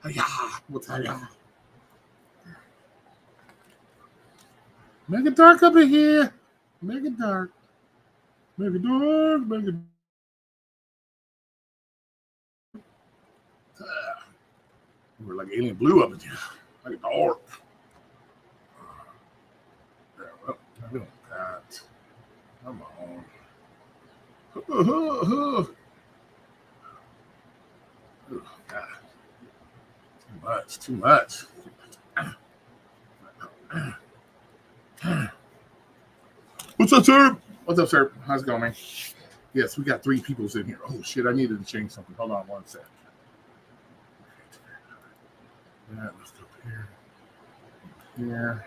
Yeah, what's that? Make it dark up in here. Make it dark. Make it dark. Make it. We're like alien blue up in here. Make it dark. Yeah, well, I don't that. Come on. Oh, God. Too much. Too much. What's up, sir? What's up, sir? How's it going, man? Yes, we got 3 peoples in here. Oh, shit. I needed to change something. Hold on one sec. Yeah, let's go here. Here.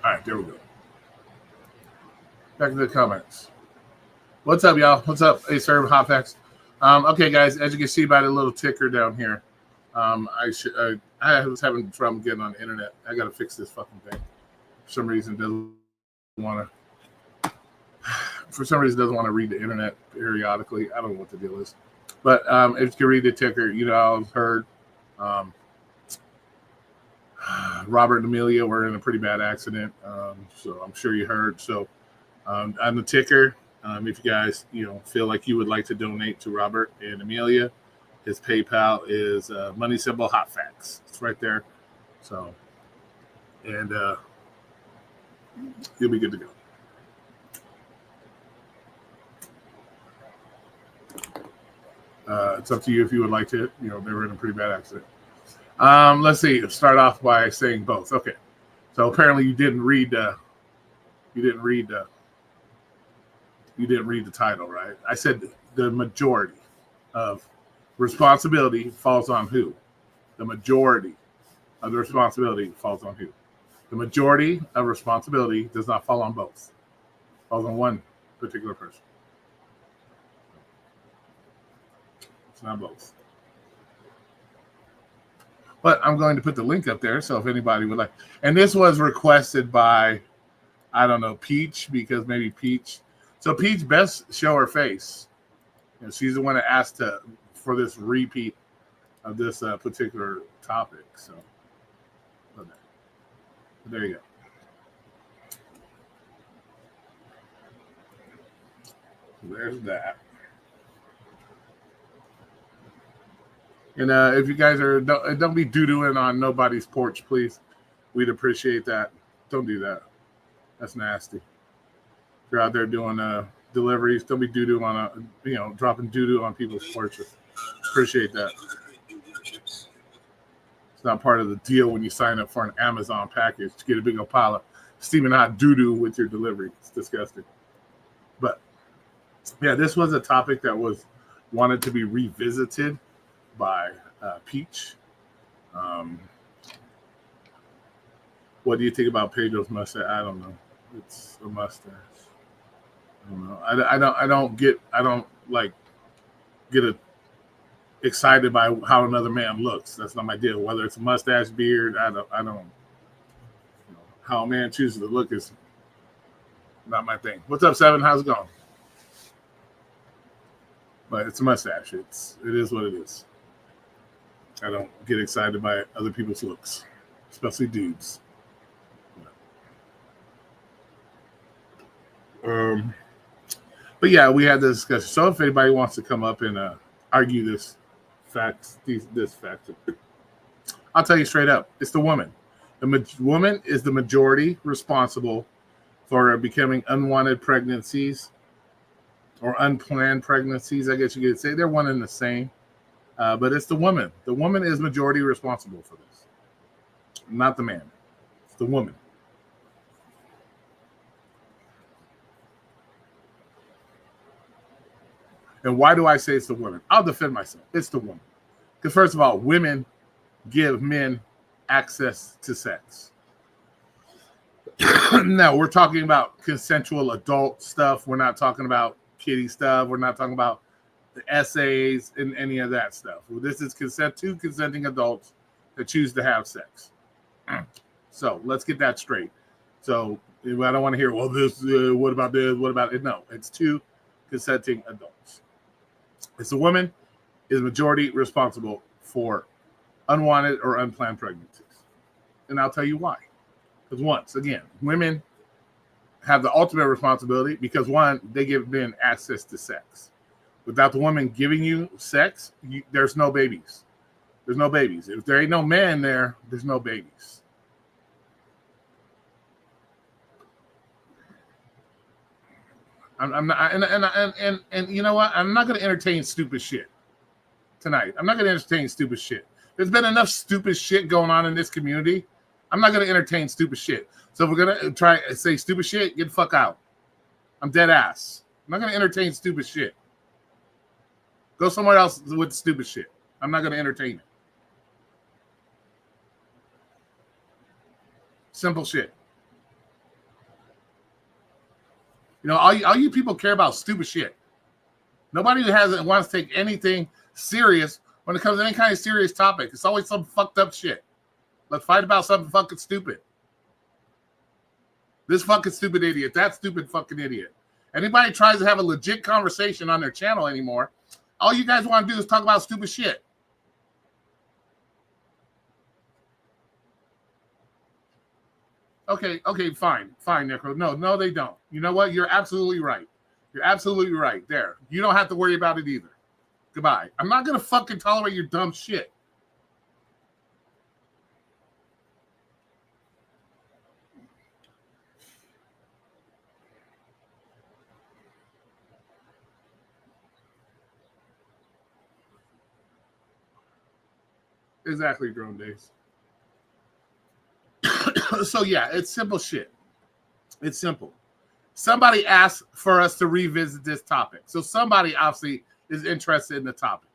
All right, there we go. Back to the comments. What's up, y'all? What's up? Hey, sir, Hotfax. Okay, guys, as you can see by the little ticker down here, I was having trouble getting on the internet. I got to fix this fucking thing. For some reason, doesn't want to. For some reason, doesn't want to read the internet periodically. I don't know what the deal is. But if you can read the ticker, you know, I've heard Robert and Amelia were in a pretty bad accident. So I'm sure you heard. So on the ticker, if you guys, feel like you would like to donate to Robert and Amelia, his PayPal is money symbol Hotfax. It's right there. So, and you'll be good to go. It's up to you if you would like to. They were in a pretty bad accident. Let's see. Start off by saying both. Okay. So apparently you didn't read the title, right? I said the majority of responsibility falls on who? The majority of the responsibility falls on who? The majority of responsibility does not fall on both. It falls on one particular person. It's not both. But I'm going to put the link up there, so if anybody would like. And this was requested by, I don't know, Peach, because maybe Peach. So Peach best show her face. She's the one that asked for this repeat of this particular topic. So okay. There you go. So there's that. And if you guys don't be doo-dooing on nobody's porch, please. We'd appreciate that. Don't do that. That's nasty. If you're out there doing deliveries, don't be doo-doo on dropping doo-doo on people's porches. Appreciate that. It's not part of the deal when you sign up for an Amazon package to get a big old pile of steaming hot doo-doo with your delivery. It's disgusting. But yeah, this was a topic that was wanted to be revisited by Peach. What do you think about Pedro's mustache? I don't know. It's a mustache. I don't know. I don't get excited by how another man looks. That's not my deal. Whether it's a mustache, beard, I don't. How a man chooses to look is not my thing. What's up, Seven? How's it going? But it's a mustache. It is what it is. I don't get excited by other people's looks. especially dudes. But yeah, we had this discussion. So if anybody wants to come up and argue this fact, I'll tell you straight up, it's the woman. The woman is the majority responsible for becoming unwanted pregnancies or unplanned pregnancies. I guess you could say they're one and the same, but it's the woman. The woman is majority responsible for this, not the man. It's the woman. And why do I say it's the woman? I'll defend myself. It's the woman. Because first of all, women give men access to sex. Now, we're talking about consensual adult stuff. We're not talking about kiddie stuff. We're not talking about the essays and any of that stuff. Well, this is two consenting adults that choose to have sex. So let's get that straight. So I don't want to hear, well, this, what about this? What about it? No, it's two consenting adults. It's the woman is majority responsible for unwanted or unplanned pregnancies. And I'll tell you why. Because once again, women have the ultimate responsibility because one, they give men access to sex. Without the woman giving you sex, there's no babies. There's no babies. If there ain't no man there, there's no babies. I'm not, and you know what? I'm not going to entertain stupid shit tonight. I'm not going to entertain stupid shit. There's been enough stupid shit going on in this community. I'm not going to entertain stupid shit. So if we're going to try and say stupid shit, get the fuck out. I'm dead ass. I'm not going to entertain stupid shit. Go somewhere else with the stupid shit. I'm not going to entertain it. Simple shit. You know, all you people care about stupid shit. Nobody wants to take anything serious when it comes to any kind of serious topic. It's always some fucked up shit. Let's fight about something fucking stupid. This fucking stupid idiot. That stupid fucking idiot. Anybody tries to have a legit conversation on their channel anymore, all you guys want to do is talk about stupid shit. Okay, fine, Necro. No, they don't. You know what? You're absolutely right. You're absolutely right. There. You don't have to worry about it either. Goodbye. I'm not going to fucking tolerate your dumb shit. Exactly, Drone Days. So, yeah, it's simple shit. It's simple. Somebody asked for us to revisit this topic. So somebody obviously is interested in the topic.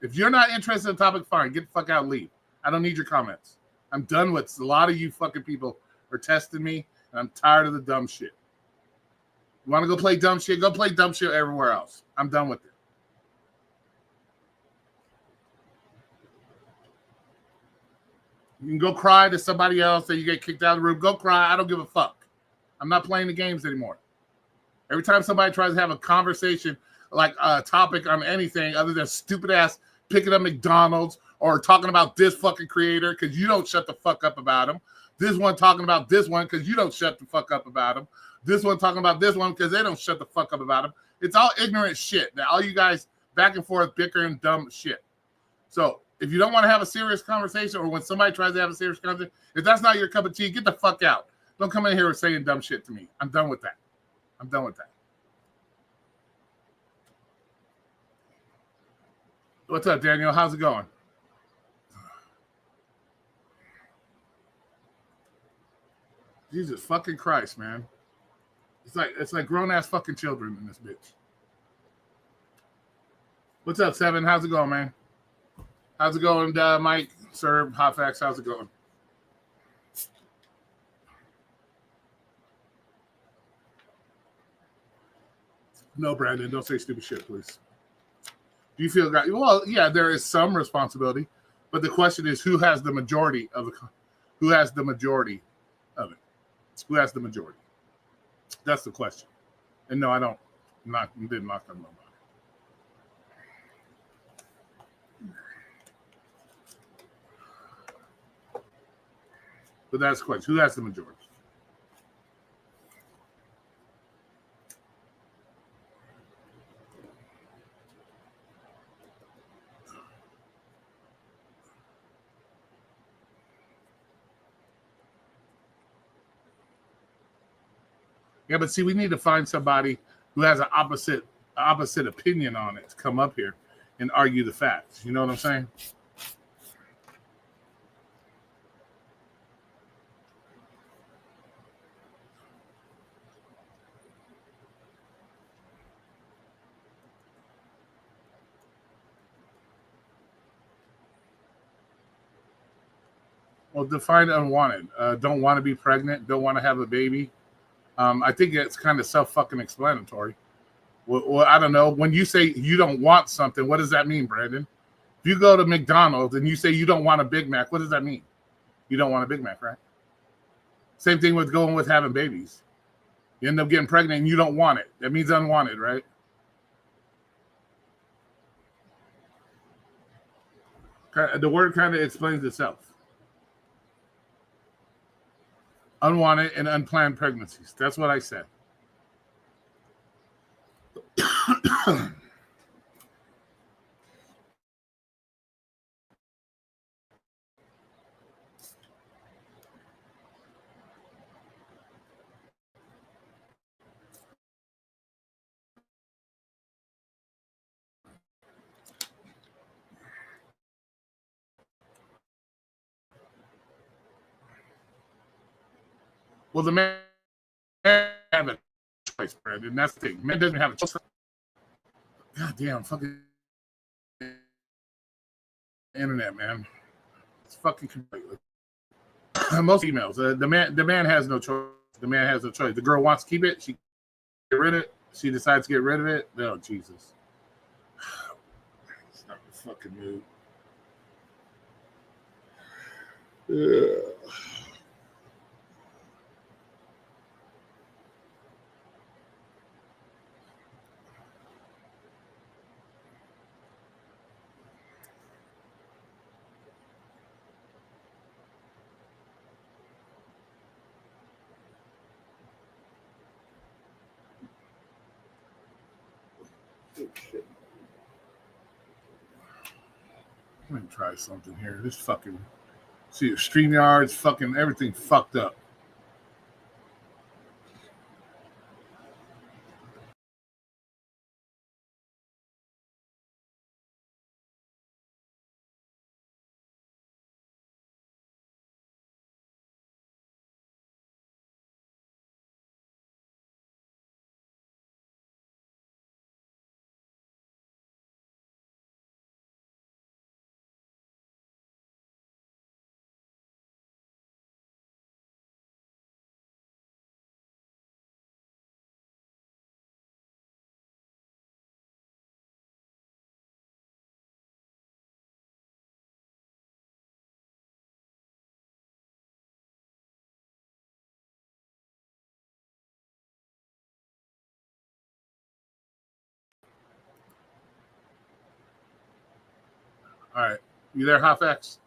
If you're not interested in the topic, fine. Get the fuck out and leave. I don't need your comments. I'm done with it. A lot of you fucking people are testing me, and I'm tired of the dumb shit. You want to go play dumb shit? Go play dumb shit everywhere else. I'm done with it. You can go cry to somebody else that you get kicked out of the room. Go cry. I don't give a fuck. I'm not playing the games anymore. Every time somebody tries to have a conversation, like a topic on anything other than stupid ass picking up McDonald's or talking about this fucking creator because you don't shut the fuck up about him. This one talking about this one because you don't shut the fuck up about him. This one talking about this one because they don't shut the fuck up about him. It's all ignorant shit. Now, all you guys back and forth bickering dumb shit. So if you don't want to have a serious conversation or when somebody tries to have a serious conversation, if that's not your cup of tea, get the fuck out. Don't come in here saying dumb shit to me. I'm done with that. I'm done with that. What's up, Daniel? How's it going? Jesus fucking Christ, man. It's like grown ass fucking children in this bitch. What's up, Seven? How's it going, man? How's it going, Mike? Sir, Hot Facts, how's it going? No, Brandon, don't say stupid shit, please. Do you feel that? Well, yeah, there is some responsibility, but the question is who has the majority of it? Who has the majority of it? Who has the majority? That's the question. And no, I don't. Didn't knock on nobody. But that's the question. Who has the majority? Yeah, but see, we need to find somebody who has an opposite opinion on it to come up here and argue the facts. You know what I'm saying? Well, define unwanted. Don't want to be pregnant. Don't want to have a baby. I think it's kind of self-fucking explanatory. Well, I don't know. When you say you don't want something, what does that mean, Brandon? If you go to McDonald's and you say you don't want a Big Mac, what does that mean? You don't want a Big Mac, right? Same thing with going with having babies. You end up getting pregnant and you don't want it. That means unwanted, right? The word kind of explains itself. Unwanted and unplanned pregnancies. That's what I said. Well, the man have a choice, Brandon. That's the thing. Man doesn't have a choice. God damn, fucking internet, man. It's fucking completely. Most emails. The man has no choice. The man has no choice. The girl wants to keep it. She get rid of it. She decides to get rid of it. Oh, Jesus. It's not the fucking mood. Yeah. Let me try something here. This fucking see StreamYard's fucking everything fucked up. All right. You there, Half-X?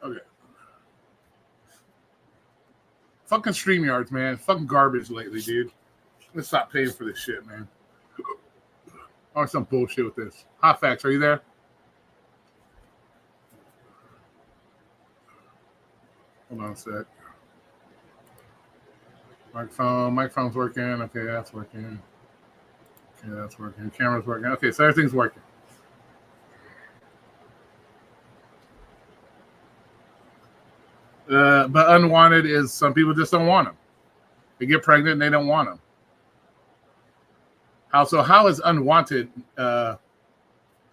Okay. Fucking StreamYards, man. Fucking garbage lately, dude. Let's stop paying for this shit, man. Or some bullshit with this. Half-X, are you there? Hold on a sec. Microphone's working. Okay, that's working. Okay, that's working. Camera's working. Okay, so everything's working. But unwanted is some people just don't want them. They get pregnant and they don't want them. How is unwanted? How's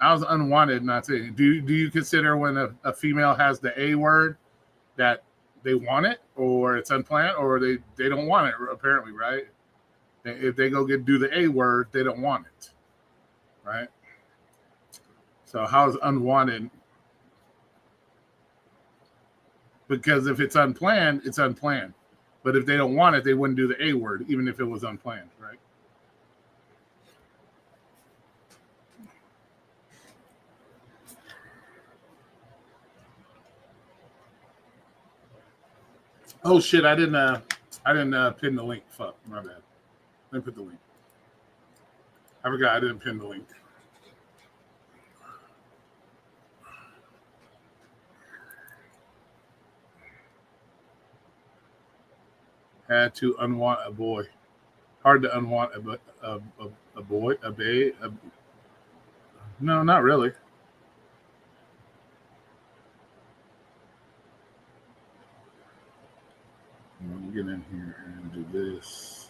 unwanted not saying? Do you consider when a female has the A word that they want it, or it's unplanned, or they don't want it? Apparently, right? If they go do the A word, they don't want it, right? So how's unwanted? Because if it's unplanned, it's unplanned. But if they don't want it, they wouldn't do the A word, even if it was unplanned, right? Oh shit! I didn't pin the link. Fuck, my bad. Let me put the link. I forgot I didn't pin the link. Had to unwant a boy. Hard to unwant a boy, a babe. No, not really. Let me get in here and do this.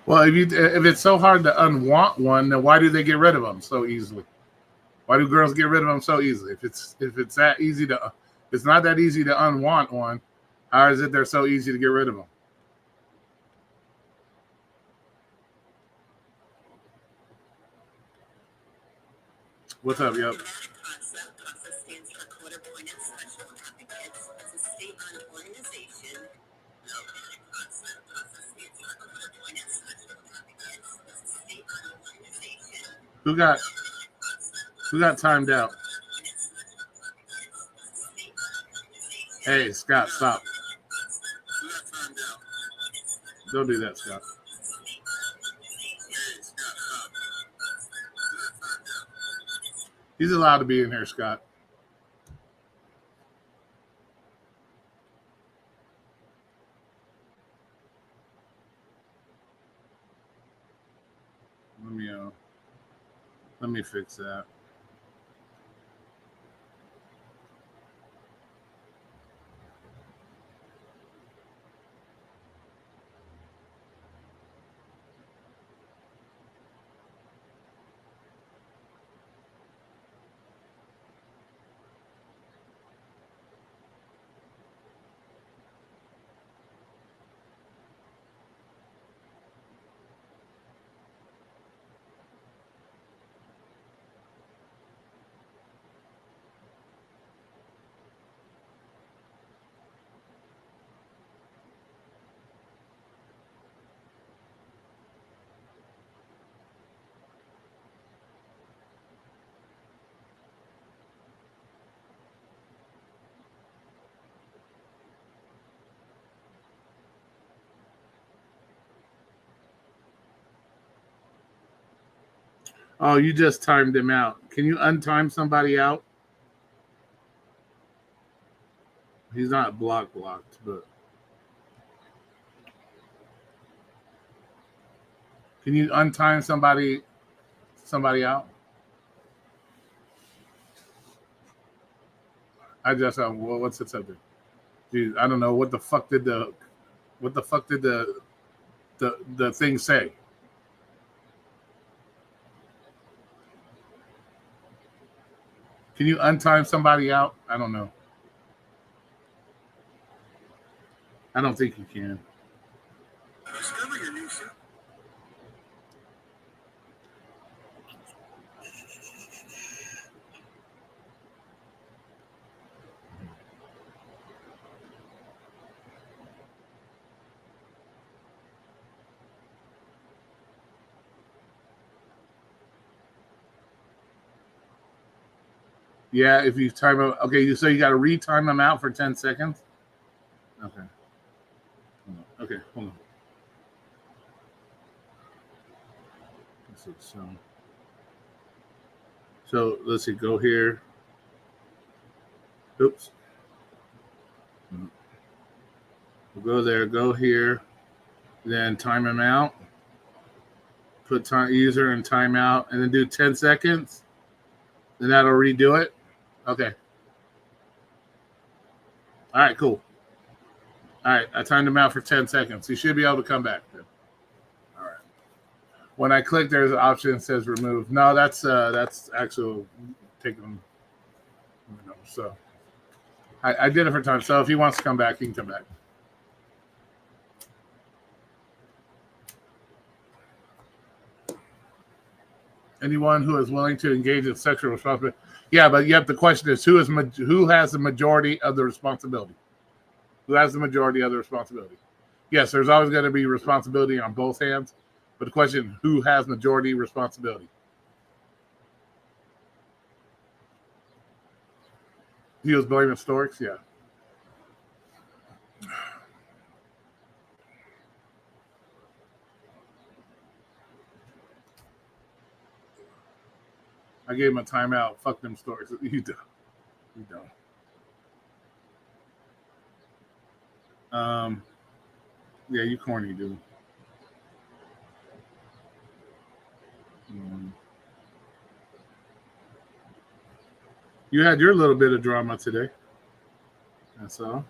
Well, if it's so hard to unwant one, then why do they get rid of them so easily? Why do girls get rid of them so easily? If it's that easy to, it's not that easy to unwant one. How is it they're so easy to get rid of them? What's up, yep? Who got timed out? Hey, Scott, stop. Don't do that, Scott. He's allowed to be in here, Scott. Let me fix that. Oh, you just timed him out. Can you untime somebody out? He's not blocked, but can you untime somebody out? I just well, what's the subject? Dude, I don't know what the fuck did the thing say? Can you untime somebody out? I don't know. I don't think you can. Yeah, if you time them, okay, so you got to retime them out for 10 seconds. Okay. Okay, hold on. So let's see, go here. Oops. We'll go there, go here, then time them out. Put time user and timeout, and then do 10 seconds. Then that'll redo it. Okay. All right, cool. All right, I timed him out for 10 seconds. He should be able to come back. All right. When I click, there's an option that says remove. No, that's actually taking. So I did it for time. So if he wants to come back, he can come back. Anyone who is willing to engage in sexual responsibility. Yeah, but yet the question is who has the majority of the responsibility? Who has the majority of the responsibility? Yes, there's always going to be responsibility on both hands, But the question, who has majority responsibility? He was blaming Storks, yeah. I gave him a timeout. Fuck them Storks. You don't. You don't. Yeah, you corny, dude. You had your little bit of drama today. That's all.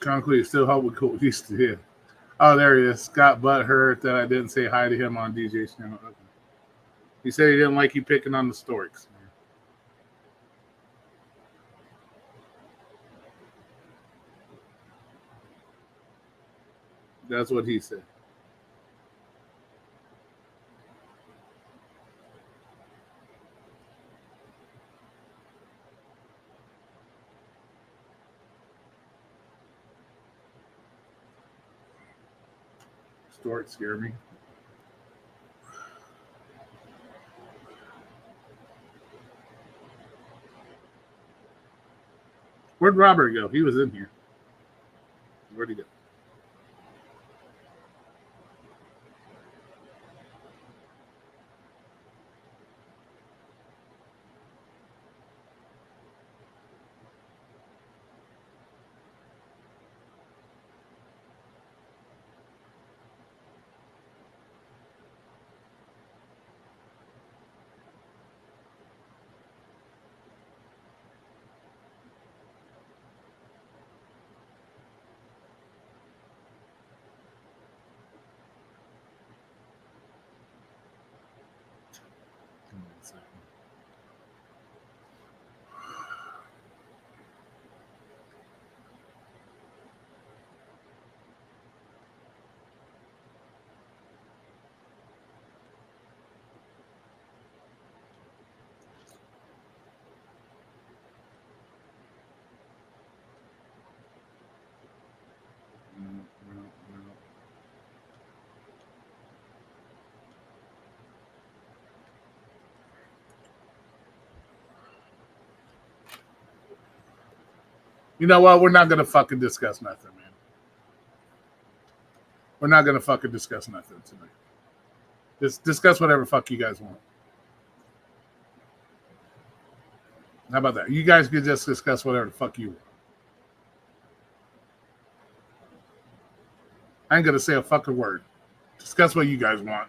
Concrete still help with cool. He's here. Oh, there he is. Scott butthurt that I didn't say hi to him on DJ's channel. Okay. He said he didn't like you picking on the Storks. That's what he said. Storks scare me. Where'd Robert go? He was in here. Where'd he go? You know what? We're not gonna fucking discuss nothing, man. We're not gonna fucking discuss nothing tonight. Just discuss whatever fuck you guys want. How about that? You guys can just discuss whatever the fuck you want. I ain't gonna say a fucking word. Discuss what you guys want.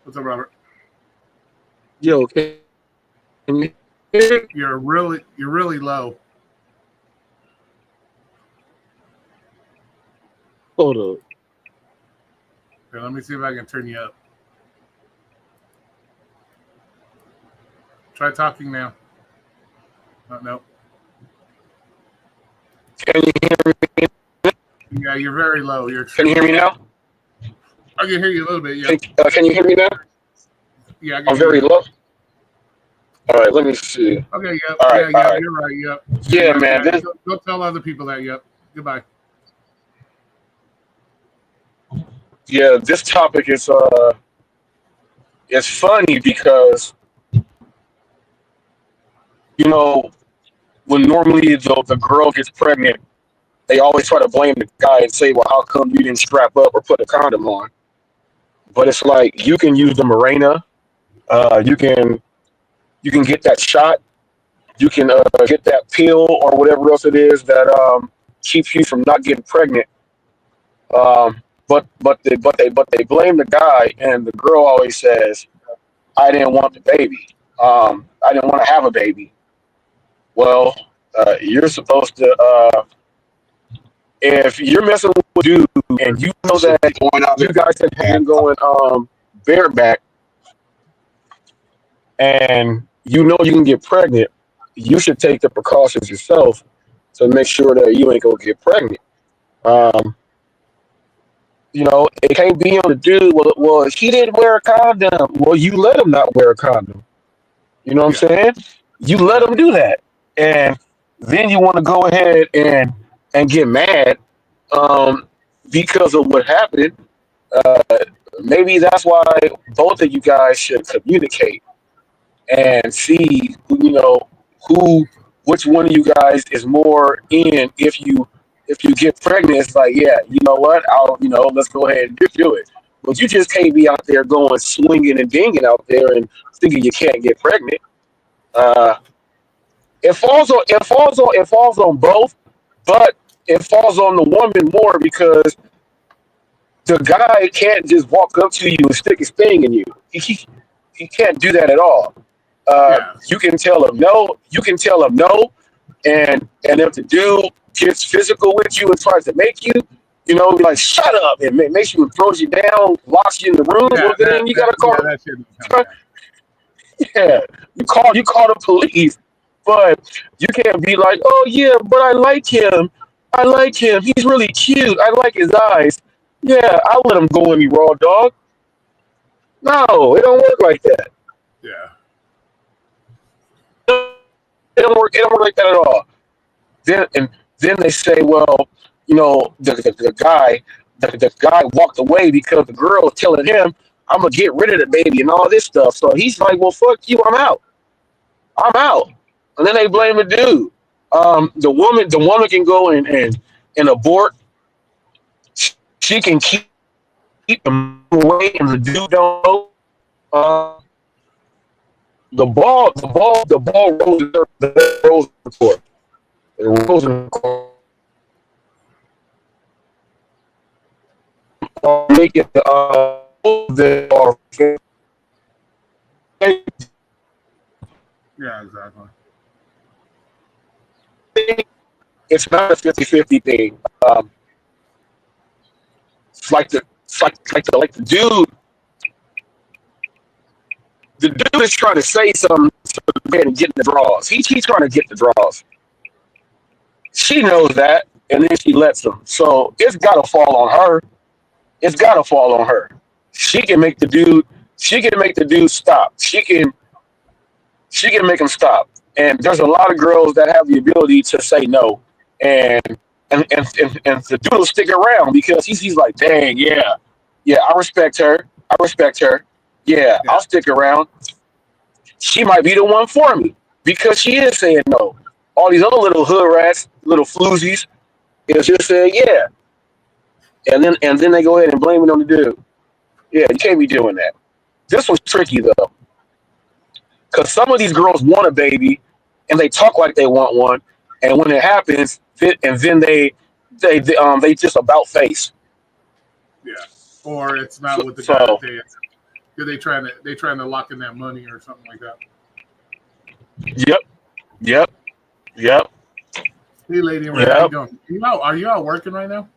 What's up, Robert? Yo, can you hear? You're really low. Hold up. Here, let me see if I can turn you up. Try talking now. Oh, no. Can you hear me? Yeah, you're very low. Can you hear me now? I can hear you a little bit. Yeah. Can you hear me now? Yeah, I can I'm hear very you. low. All right, let me see. Okay. Yep. All Yeah. right, all Yep. right. You're right. Yep. Yeah, man. This, Don't tell other people that. Yep. Goodbye. yeah, this topic is it's funny because you know when normally the girl gets pregnant, they always try to blame the guy and say, "Well, how come you didn't strap up or put a condom on?" But it's like you can use the Mirena. You can get that shot. You can get that pill or whatever else it is that keeps you from not getting pregnant. But they blame the guy, and the girl always says, "I didn't want the baby. I didn't want to have a baby." Well, you're supposed to if you're messing with a dude and you know that you guys have been going bareback and you know you can get pregnant, you should take the precautions yourself to make sure that you ain't gonna get pregnant. Um, it can't be on the dude. Well, he didn't wear a condom. Well, you let him not wear a condom. You know what Yeah. I'm saying? You let him do that, and then you want to go ahead and get mad um, because of what happened. Uh, Maybe that's why both of you guys should communicate and see who which one of you guys is more in. If you get pregnant, it's like, yeah, you know what, I'll let's go ahead and do it. But you just can't be out there going swinging and dinging out there and thinking you can't get pregnant. uh it falls on both, but it falls on the woman more because the guy can't just walk up to you and stick his thing in you. He can't do that at all. Yeah. You can tell him no. You can tell him no, and if the dude gets physical with you and tries to make you, be like, shut up, and makes you and throws you down, locks you in the room. Yeah. Well, then you gotta call. That shit is kind of Yeah, you call the police, but you can't be like, oh yeah, but I like him. I like him. He's really cute. I like his eyes. Yeah, I'll let him go in me raw dog. No, it don't work like that. yeah. It don't work like that at all. Then they say, well, the guy walked away because the girl was telling him, I'm gonna get rid of the baby and all this stuff. So he's like, well, fuck you, I'm out. I'm out. And then they Yeah. blame the dude. The woman can go and abort. She can keep them away, and the dude don't know. Uh, the ball rolls in the court. It rolls in the court. Make it the Yeah. Exactly. it's not a 50-50 thing. It's like the dude. The dude is trying to say something to the man and get the draws. He's trying to get the draws. She knows that, and then she lets him. So it's got to fall on her. It's got to fall on her. She can make the dude. She can make the dude stop. She can make him stop. And there's a lot of girls that have the ability to say no, and and the dude will stick around because he's like, dang, yeah, yeah, I respect her. I respect her. Yeah, Yeah. I'll stick around. She might be the one for me because she is saying no. All these other little hood rats, little floozies, is just saying yeah, and then they go ahead and blame it on the dude. Yeah, you can't be doing that. This one's tricky though, because some of these girls want a baby, and they talk like they want one, and when it happens, then they just about face. Yeah. Or it's not with the guy that So they trying to lock in that money or something like that. yep, yep, yep, Hey, lady in red, how you yep. doing? Are you out working right now?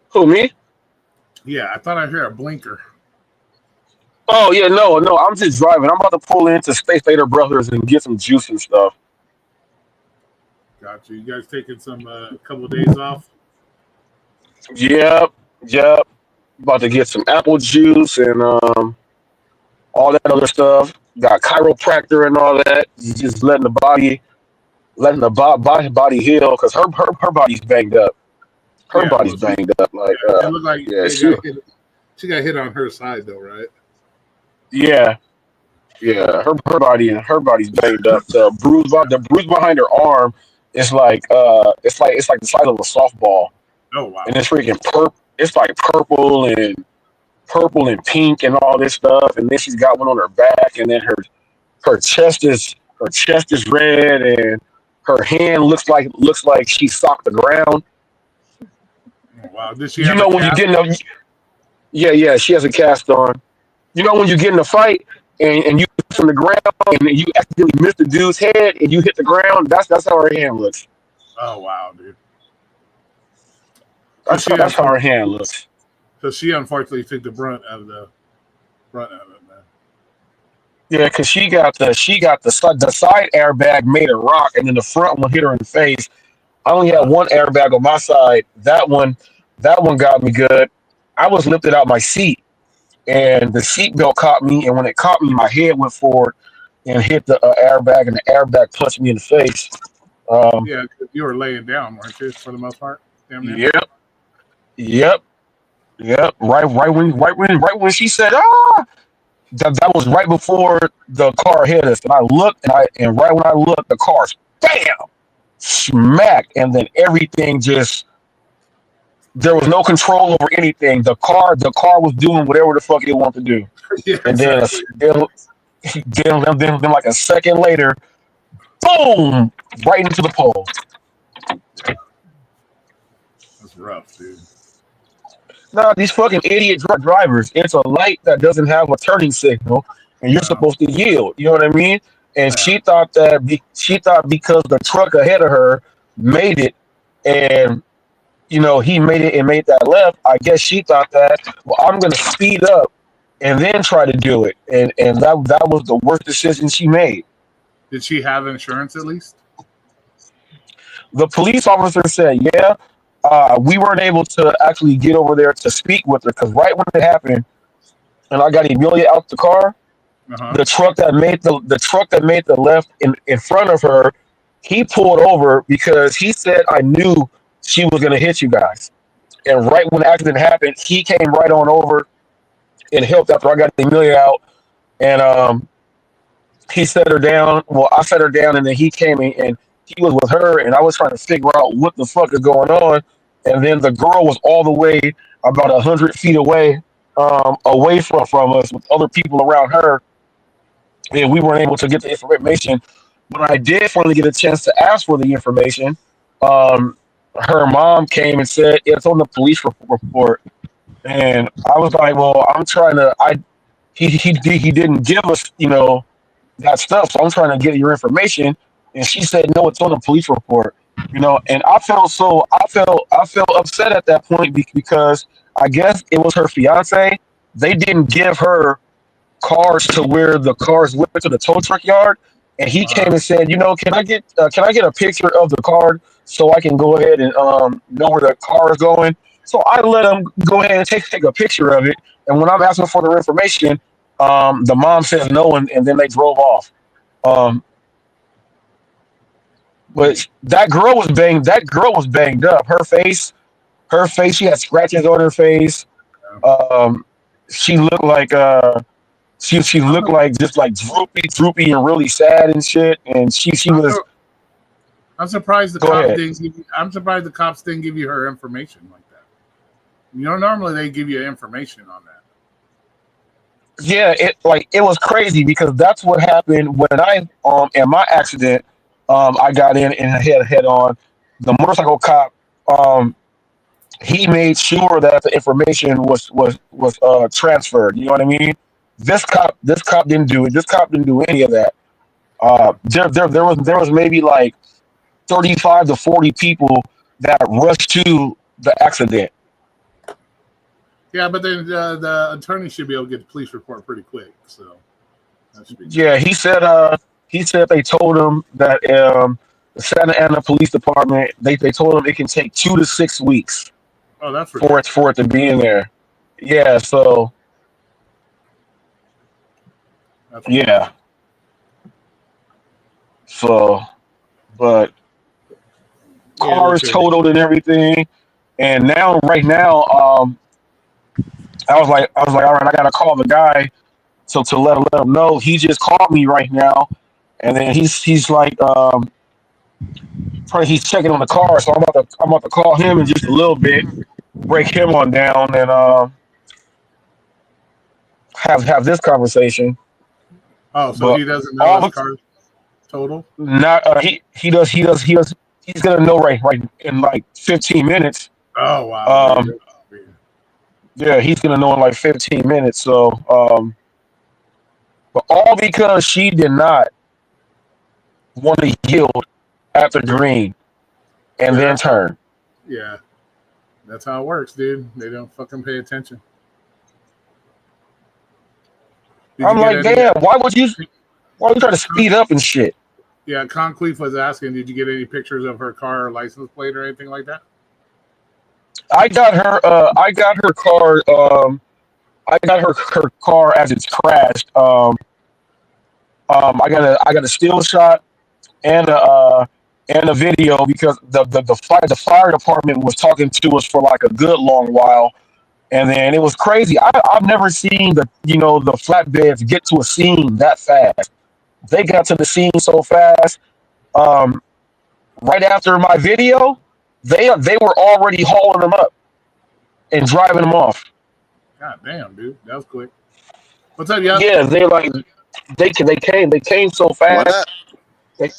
Who, me? Yeah, I thought I heard a blinker. Oh yeah, no, I'm just driving. I'm about to pull into Space Fader Brothers and get some juice and stuff. Gotcha. You guys taking some couple of days off? Yep, yep. About to get some apple juice and all that other stuff. Got chiropractor and all that. Just letting the body heal because her body's banged up. Her Yeah. body's Well, banged up. Like it looked like yeah, it got hit. She got hit on her side though, right? yeah, yeah. Her body's banged up. The bruise behind her arm is like it's like the size of a softball, Oh wow. and it's freaking purple. It's like purple and pink and all this stuff, and then she's got one on her back, and then her chest is red, and her hand looks like she socked the ground. Oh, wow. Did she You have a know when you cast? get in a yeah, she has a cast on. You know when you get in a fight and you from the ground and you accidentally miss the dude's head and you hit the ground. That's how her hand looks. Oh wow, dude. So she That's how her hand unfortunately, looks. unfortunately took the brunt of it, man. Yeah, because she got the side airbag made her rock, and then the front one hit her in the face. I only had Uh, one airbag on my side. That one got me good. I was lifted out my seat, and the seatbelt caught me. And when it caught me, my head went forward and hit the airbag, and the airbag punched me in the face. Um, yeah, 'cause you were laying down, weren't you, for the most part? Damn near. yep, yep, yep. Right when she said ah, that was right before the car hit us, and I looked, and right when I looked, the car's bam, smack, and then everything just there was no control over anything. The car was doing whatever the fuck it wanted to do, Yeah, and then exactly. then like a second later, boom, right into the pole. Yeah, that's rough, dude. Nah, these fucking idiot drivers. It's a light that doesn't have a turning signal, and you're No, supposed to yield. You know what I mean? And yeah, she thought because the truck ahead of her made it, and he made it and made that left. I guess she thought that well, I'm gonna speed up and then try to do it, and that was the worst decision she made. did she have insurance at least? The police officer said, "Yeah, we weren't able to actually get over there to speak with her because right when it happened, and I got Emilia out the car." Uh-huh. The truck that made the left in front of her, he pulled over because he said I knew she was gonna hit you guys. And right when the accident happened, he came right on over and helped after I got Amelia out. And he set her down. Well, I set her down, and then he came in and he was with her, and I was trying to figure out what the fuck is going on. And then the girl was all the way about 100 feet away from us with other people around her, and we weren't able to get the information. But I did finally get a chance to ask for the information. Um, Her mom came and said it's on the police report, and I was like, "Well, I'm trying to. He didn't give us, that stuff, so I'm trying to get your information." And she said, "No, it's on the police report." And I felt upset at that point because I guess it was her fiance. They didn't give her cars to where the cars went to the tow truck yard, and he came Uh-huh. and said, can I get a picture of the card so I can go ahead and know where the car is going. So I let him go ahead and take a picture of it. And when I'm asking for the information, the mom says no, and then they drove off. Um, but that girl was banged up. Her face, she had scratches on her face. Yeah. Um, she looked like she I'm, looked like just like droopy and really sad and shit. And she I'm, was sur- I'm surprised the go cops ahead. didn't give you, I'm surprised the cops didn't give you her information like that. Normally they give you information on that. Yeah, it was crazy because that's what happened when I in my accident. I got in and head on. The motorcycle cop, um he made sure that the information was transferred. You know what I mean? This cop didn't do it. This cop didn't do any of that. There was maybe like 35 to 40 people that rushed to the accident. Yeah, but then the attorney should be able to get the police report pretty quick. So that should be good. Yeah, he said they told him that the Santa Ana Police Department they told him it can take 2 to 6 weeks Oh, that's for ridiculous. it to be in there. Yeah, so That's ridiculous. yeah, so but Yeah, car is look at it. totaled and everything, and now right now I was like, all right, I gotta call the guy to let him know. He just called me right now, and then he's like probably he's checking on the car, so I'm about to call him in just a little bit, break him on down, and have this conversation. Oh, so But he doesn't know all his the car total? not he does he's gonna know right in like 15 minutes. Oh, wow. There Um, you go. yeah, he's gonna know in like 15 minutes. So but all because she did not want to yield after green and Yeah, then turn. yeah. That's how it works, dude. They don't fucking pay attention. Did you I'm get like, any? damn, why would you try to speed up and shit? Yeah, Conqueef was asking, did you get any pictures of her car or license plate or anything like that? I got her car I got her car as it's crashed. I got a still shot and a video because the fire department was talking to us for like a good long while, and then it was crazy. I've never seen the flatbeds get to a scene that fast. They got to the scene so fast. Um, right after my video, they were already hauling them up and driving them off. God damn, dude. That was quick. What's up, Yup? Yeah, they came so What fast. up? They,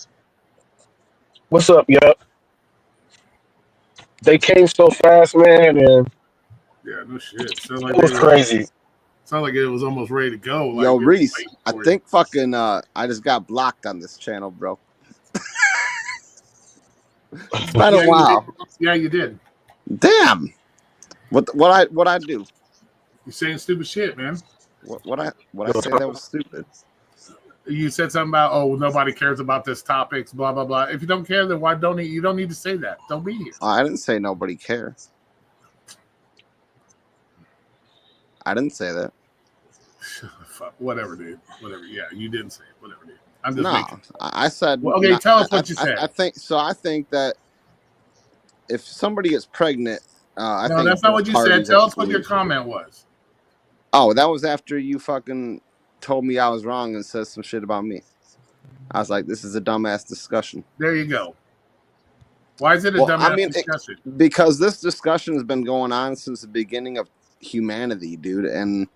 what's up, yeah? They came so fast, man, and Yeah, no shit. it was crazy. Sound like it was almost ready to go. Like Yo, they were Reese, waiting I for you. think fucking I just got blocked on this channel, bro. It's been Yeah, a you while. did. Yeah, you did. Damn. What I do? You saying stupid shit, man. What I say that was stupid? You said something about, oh, nobody cares about this topics, blah blah blah. If you don't care, then why don't you don't need to say that? Don't be here. I didn't say nobody cares. I didn't say that. Fuck, whatever, dude. Whatever. Yeah, you didn't say it. Whatever, dude. I'm just No, making. I said. Well, okay, tell us what you said. I think so. I think that if somebody gets pregnant, I No, think that's not both what you said. parties are Tell us what your equally. comment was. Oh, that was after you fucking told me I was wrong and said some shit about me. I was like, this is a dumbass discussion. There you go. Why is it a Well, dumbass I mean, discussion? because this discussion has been going on since the beginning of humanity, dude, and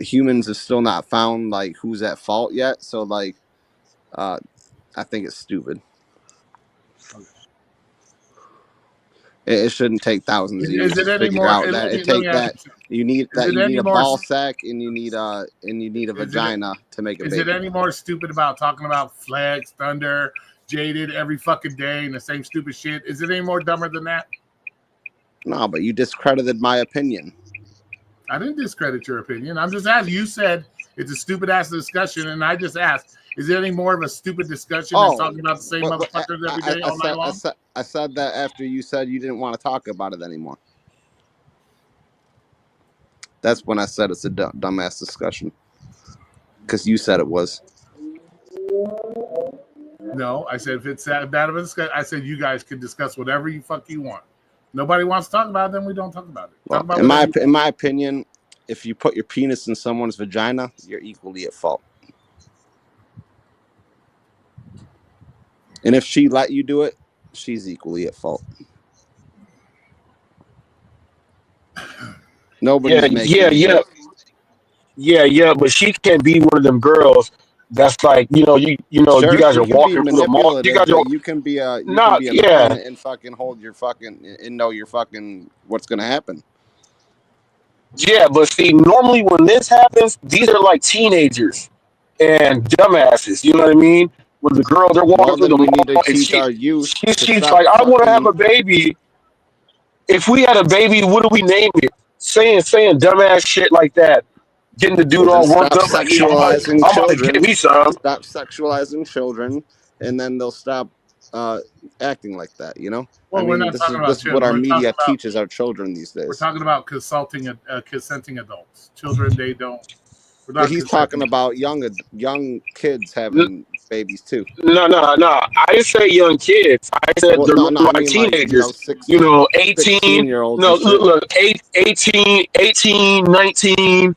humans have still not found like who's at fault yet. So like, I think it's stupid. Okay. It shouldn't take thousands of years Is it to any figure more? out Let that me, it let me take ask that you. you need Is it any a more? ball sack and you need a Is it vagina to make a is it baby. any more stupid about talking about Flex, Thunder, Jaded every fucking day and the same stupid shit? Is it any more dumber than that? No, but you discredited my opinion. I didn't discredit your opinion. I'm just asking. You said it's a stupid ass discussion, and I just asked, is it any more of a stupid discussion than talking about the same motherfuckers every day all night long? I said that after you said you didn't want to talk about it anymore. That's when I said it's a dumbass discussion. Because you said it was. No, I said if it's that bad of a discussion, I said you guys can discuss whatever you fuck you want. Nobody wants to talk about it, then we don't talk about it. Well, Talk about in my opinion, if you put your penis in someone's vagina, you're equally at fault. And if she let you do it, she's equally at fault. Nobody's making but she can't be one of them girls that's like, sure, you guys she are can be walking through the mall. You manipulative, guys are but you can be a not, man and fucking hold your fucking and know your fucking what's gonna happen. yeah, but see, normally when this happens, these are like teenagers and dumbasses. You know what I mean? When the girls are walking Well, through then the we need to mall and teach our youth to she's stop like, I want to have fucking. a baby. If we had a baby, what do we name it? saying dumbass shit like that, getting the dude all Stop worked up like, yeah, sexualizing I'm about to children. get me some. Stop sexualizing children, and then they'll stop acting like that. You know, Well, I we're mean, not talking about this is what children. our We're talking media about teaches our children these we're days. talking about consenting adults. Children, they don't. We're But not he's consenting. talking about young kids having babies too. No. I didn't say young kids. I said Well, the no, I like mean like teenagers. 18. 16-year-olds No, and shit. look, 18, 19.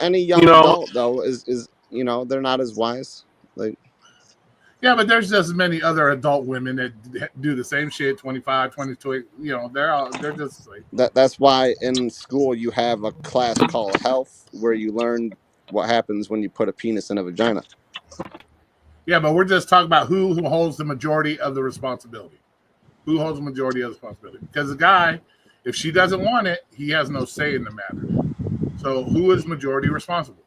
Any You young know, adult though is they're not as wise. Like, Yeah, but there's just as many other adult women that do the same shit. 25, 22. They're just like. that's why in school you have a class called health where you learn what happens when you put a penis in a vagina. Yeah, but we're just talking about who holds the majority of the responsibility. Who holds the majority of the responsibility? Because the guy, if she doesn't want it, he has no say in the matter. So who is majority responsible?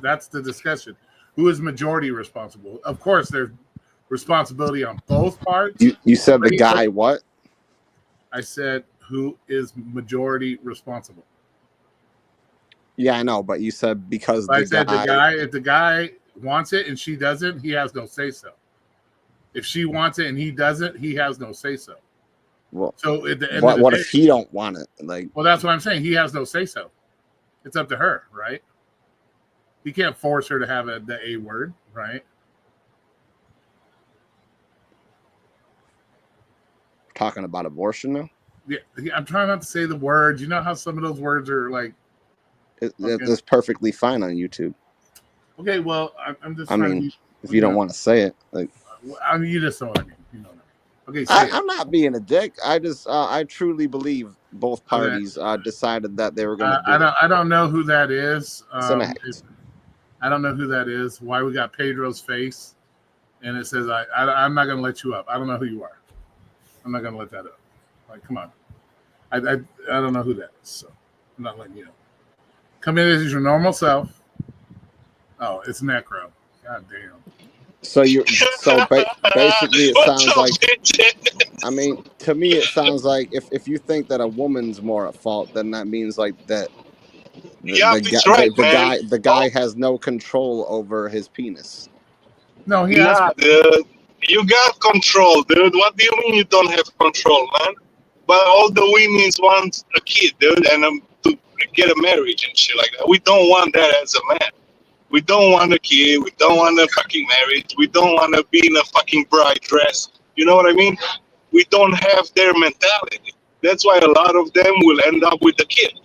That's the discussion. Who is majority responsible? Of course, there's responsibility on both parts. You said the guy what? I said who is majority responsible. Yeah, I know, but you said because I said the guy. If the guy wants it and she doesn't, he has no say so. If she wants it and he doesn't, he has no say so. Well, so at the end what of the day, if he don't want it? Like, well, that's what I'm saying. He has no say so. It's up to her, right? He can't force her to have the A word, right? Talking about abortion now? Yeah, I'm trying not to say the words. You know how some of those words are like. It's perfectly fine on YouTube. Okay, well, I'm just. I mean, if you don't want to say it, like, I mean, you just know what I mean. You know what I mean. Okay, I'm not being a dick. I truly believe both parties decided that they were going to do it. I don't know who that is. It's an act. I don't know who that is. Why we got Pedro's face, and it says I'm not going to let you up. I don't know who you are. I'm not going to let that up. Like, come on. I don't know who that is, so I'm not letting you know. Come in as your normal self. Oh, it's Necro. God damn. So basically it sounds like, I mean, to me it sounds like if you think that a woman's more at fault, then that means like that the guy has no control over his penis. No, he has. Nah, dude. You got control, dude. What do you mean you don't have control, man? But all the women want a kid, dude, and to get a marriage and shit like that. We don't want that as a man. We don't want a kid. We don't want a fucking marriage. We don't want to be in a fucking bride dress. You know what I mean? We don't have their mentality. That's why a lot of them will end up with a kid.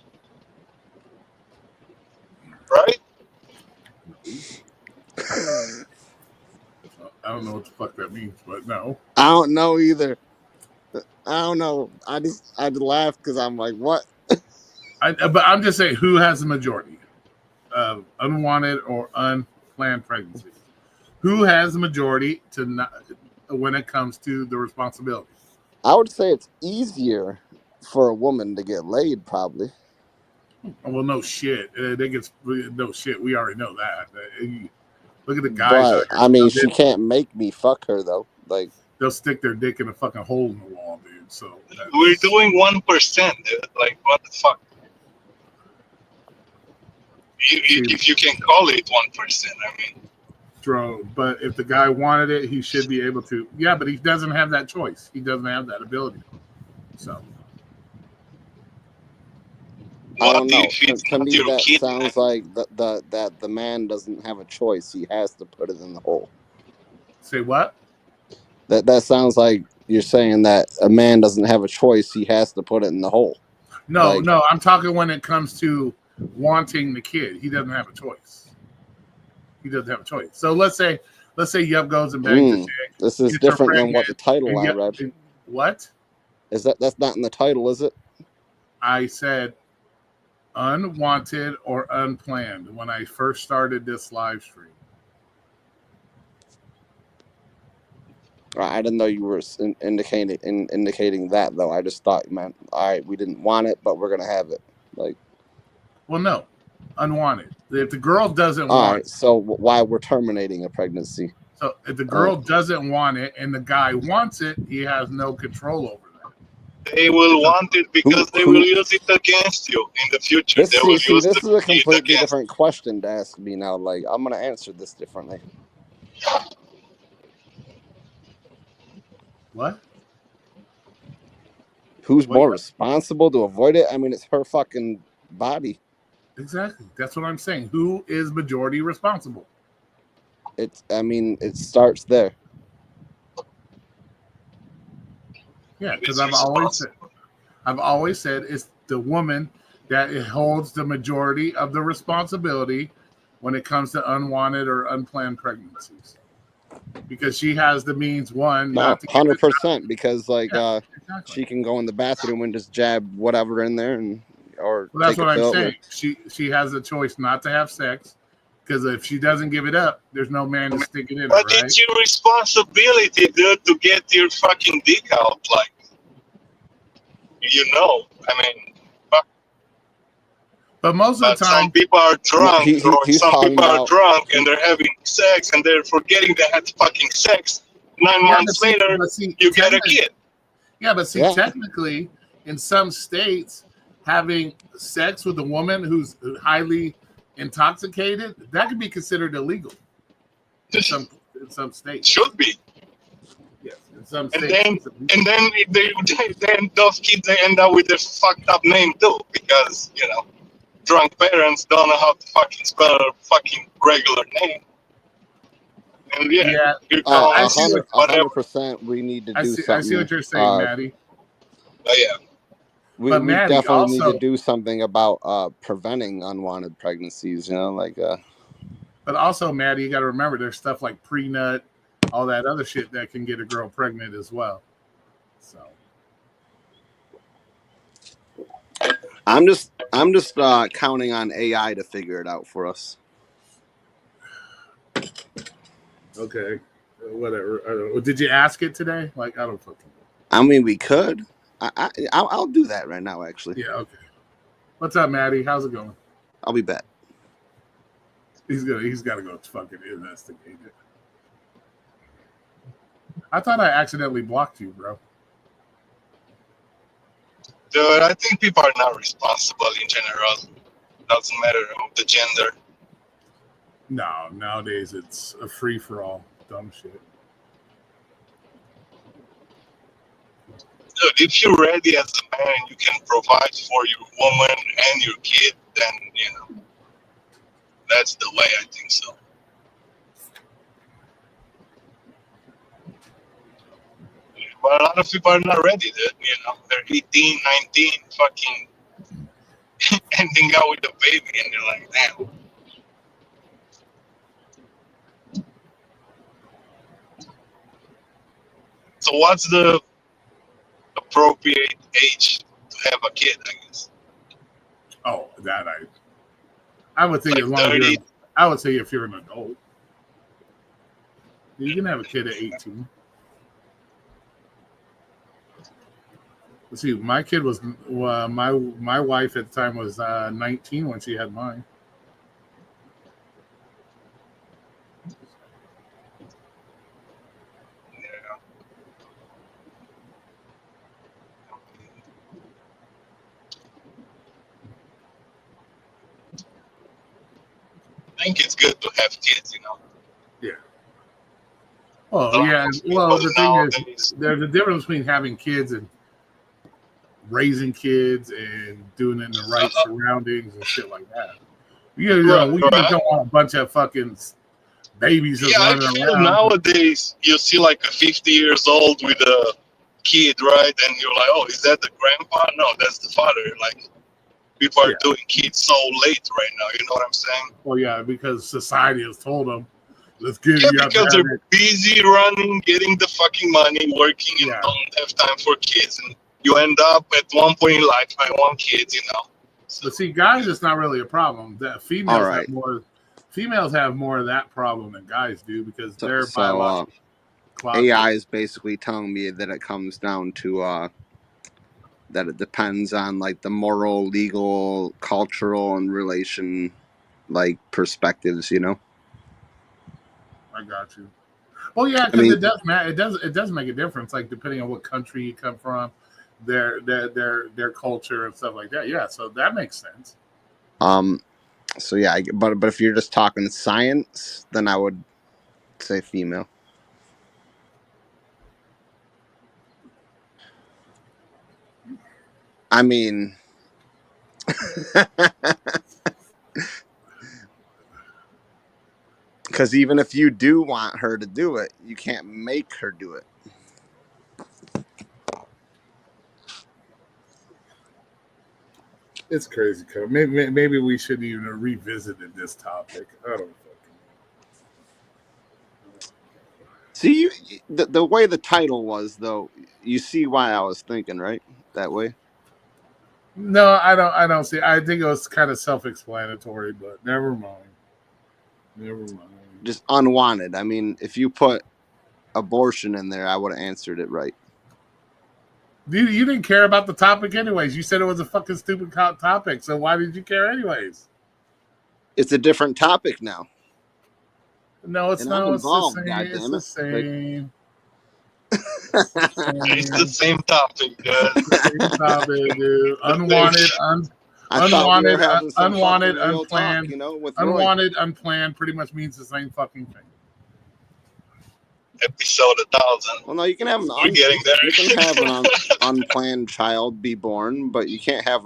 Right? I don't know what the fuck that means, but no. I don't know either. I don't know. I just laughed because I'm like, what? But I'm just saying, who has the majority of unwanted or unplanned pregnancies? Who has the majority when it comes to the responsibility? I would say it's easier for a woman to get laid, probably. Well, no shit. No shit. We already know that. Look at the guys. But I mean, she can't make me fuck her though. Like, they'll stick their dick in a fucking hole in the wall, dude. So we're doing 1%, dude. Like, what the fuck? If you can call it 1%, I mean. But if the guy wanted it, he should be able to. Yeah, but he doesn't have that choice. He doesn't have that ability. So. I don't know. To me, that sounds like that the man doesn't have a choice. He has to put it in the hole. Say what? That sounds like you're saying that a man doesn't have a choice. He has to put it in the hole. No, I'm talking when it comes to wanting the kid. He doesn't have a choice. He doesn't have a choice. So let's say Yup goes and bangs the chick. This is different than what the title I read. What? Is that's not in the title, is it? I said unwanted or unplanned when I first started this live stream. I didn't know you were indicating that though. I just thought, man, all right, we didn't want it, but we're gonna have it. Like, well, no, unwanted. If the girl doesn't all want right, so why we're terminating a pregnancy? So if the girl doesn't want it and the guy wants it, he has no control over that. They will want it because they who- will use it against you in the future. This, They will see, use this is the a kid completely against. different question to ask me now. Like, I'm gonna answer this differently. What? Who's What? more responsible to avoid it? I mean, it's her fucking body. Exactly. That's what I'm saying. Who is majority responsible? I mean, it starts there. Yeah, because It's responsible. I've always said it's the woman that holds the majority of the responsibility when it comes to unwanted or unplanned pregnancies, because she has the means, one, No, not to give it. 100%, because like Yeah, exactly. she can go in the bathroom and just jab whatever in there, or Well, that's take what a I'm pill. saying. She has the choice not to have sex, because if she doesn't give it up, there's no man to stick it in her, But right? it's your responsibility, dude, to get your fucking dick out. Like, I mean, But most of but the some time, people are drunk, or He's some talking people are about. drunk and they're having sex and they're forgetting they had fucking sex. 9 yeah, months later, you get a kid. Yeah, but see, Yeah. technically, in some states, having sex with a woman who's highly intoxicated, that could be considered illegal in some states. Should be. Yes, in some And states. then then those kids, they end up with a fucked up name too, because drunk parents don't know how to fucking spell a fucking regular name. And Yeah, here I comes see what- whatever. 100%. We need to do I something. see what you're saying, Maddie. Yeah. We But Maddie, definitely need also- to do something about preventing unwanted pregnancies. But also, Maddie, you got to remember there's stuff like pre-nut, all that other shit that can get a girl pregnant as well. So I'm just counting on AI to figure it out for us. okay, whatever. Did you ask it today? Like, I don't fucking know. I mean, we could. I'll do that right now. Actually, Yeah, okay. What's up, Maddie? How's it going? I'll be back. He's got to go fucking investigate it. I thought I accidentally blocked you, bro. Dude, I think people are not responsible in general. Doesn't matter the gender. No, nowadays it's a free for all. Dumb shit. Dude, if you're ready as a man, you can provide for your woman and your kid, then that's the way. I think so. But a lot of people are not ready. They're 18, 19, fucking ending out with a baby, and they're like, damn. So what's the appropriate age to have a kid, I guess? Oh, that I would think Like as long 30? as I would say if you're an adult, you can have a kid at 18. Let's see, my kid was my wife at the time was 19 when she had mine. Yeah. I think it's good to have kids, Yeah. Well, yeah. Well, the thing is, there's a difference between having kids and raising kids and doing it in the right surroundings and shit like that. We just don't want a bunch of fucking babies just I running feel around. nowadays you see like a 50 years old with a kid, right? And you're like, oh, is that the grandpa? No, that's the father. Like, people are doing kids so late right now. You know what I'm saying? Well, yeah, because society has told them, let's get Yeah, you out because there. they're busy running, getting the fucking money, working, and Yeah. don't have time for kids. And you end up at one point in life, I want kids, So, But see, guys, it's not really a problem. That females All right. have more. Females have more of that problem than guys do because they're So biological. AI is basically telling me that it comes down to that it depends on like the moral, legal, cultural, and relation perspectives. I got you. Well, yeah, because it does matter. It does make a difference. Like depending on what country you come from, their culture and stuff like that. Yeah, so that makes sense. So yeah, but if you're just talking science, then I would say female. I mean, because even if you do want her to do it, you can't make her do it. It's crazy. Maybe we shouldn't even have revisited this topic. I don't fucking know. See, the way the title was, though, you see why I was thinking, right? That way. No, I don't. I don't see. I think it was kind of self-explanatory, but never mind. Never mind. Just unwanted. I mean, if you put abortion in there, I would have answered it right. You didn't care about the topic anyways. You said it was a fucking stupid topic, so why did you care anyways? It's a different topic now. No, it's And not. I'm It's the involved, same. It's goddammit. the same. It's the same topic, dude. It's the same topic, dude. Unwanted, I thought we were having some unwanted, fucking real unplanned. talk, you know, with Roy. Unwanted, unplanned pretty much means the same fucking thing. Episode 1000. Well, no, you can have an We're getting there. you can have an unplanned child be born, but you can't have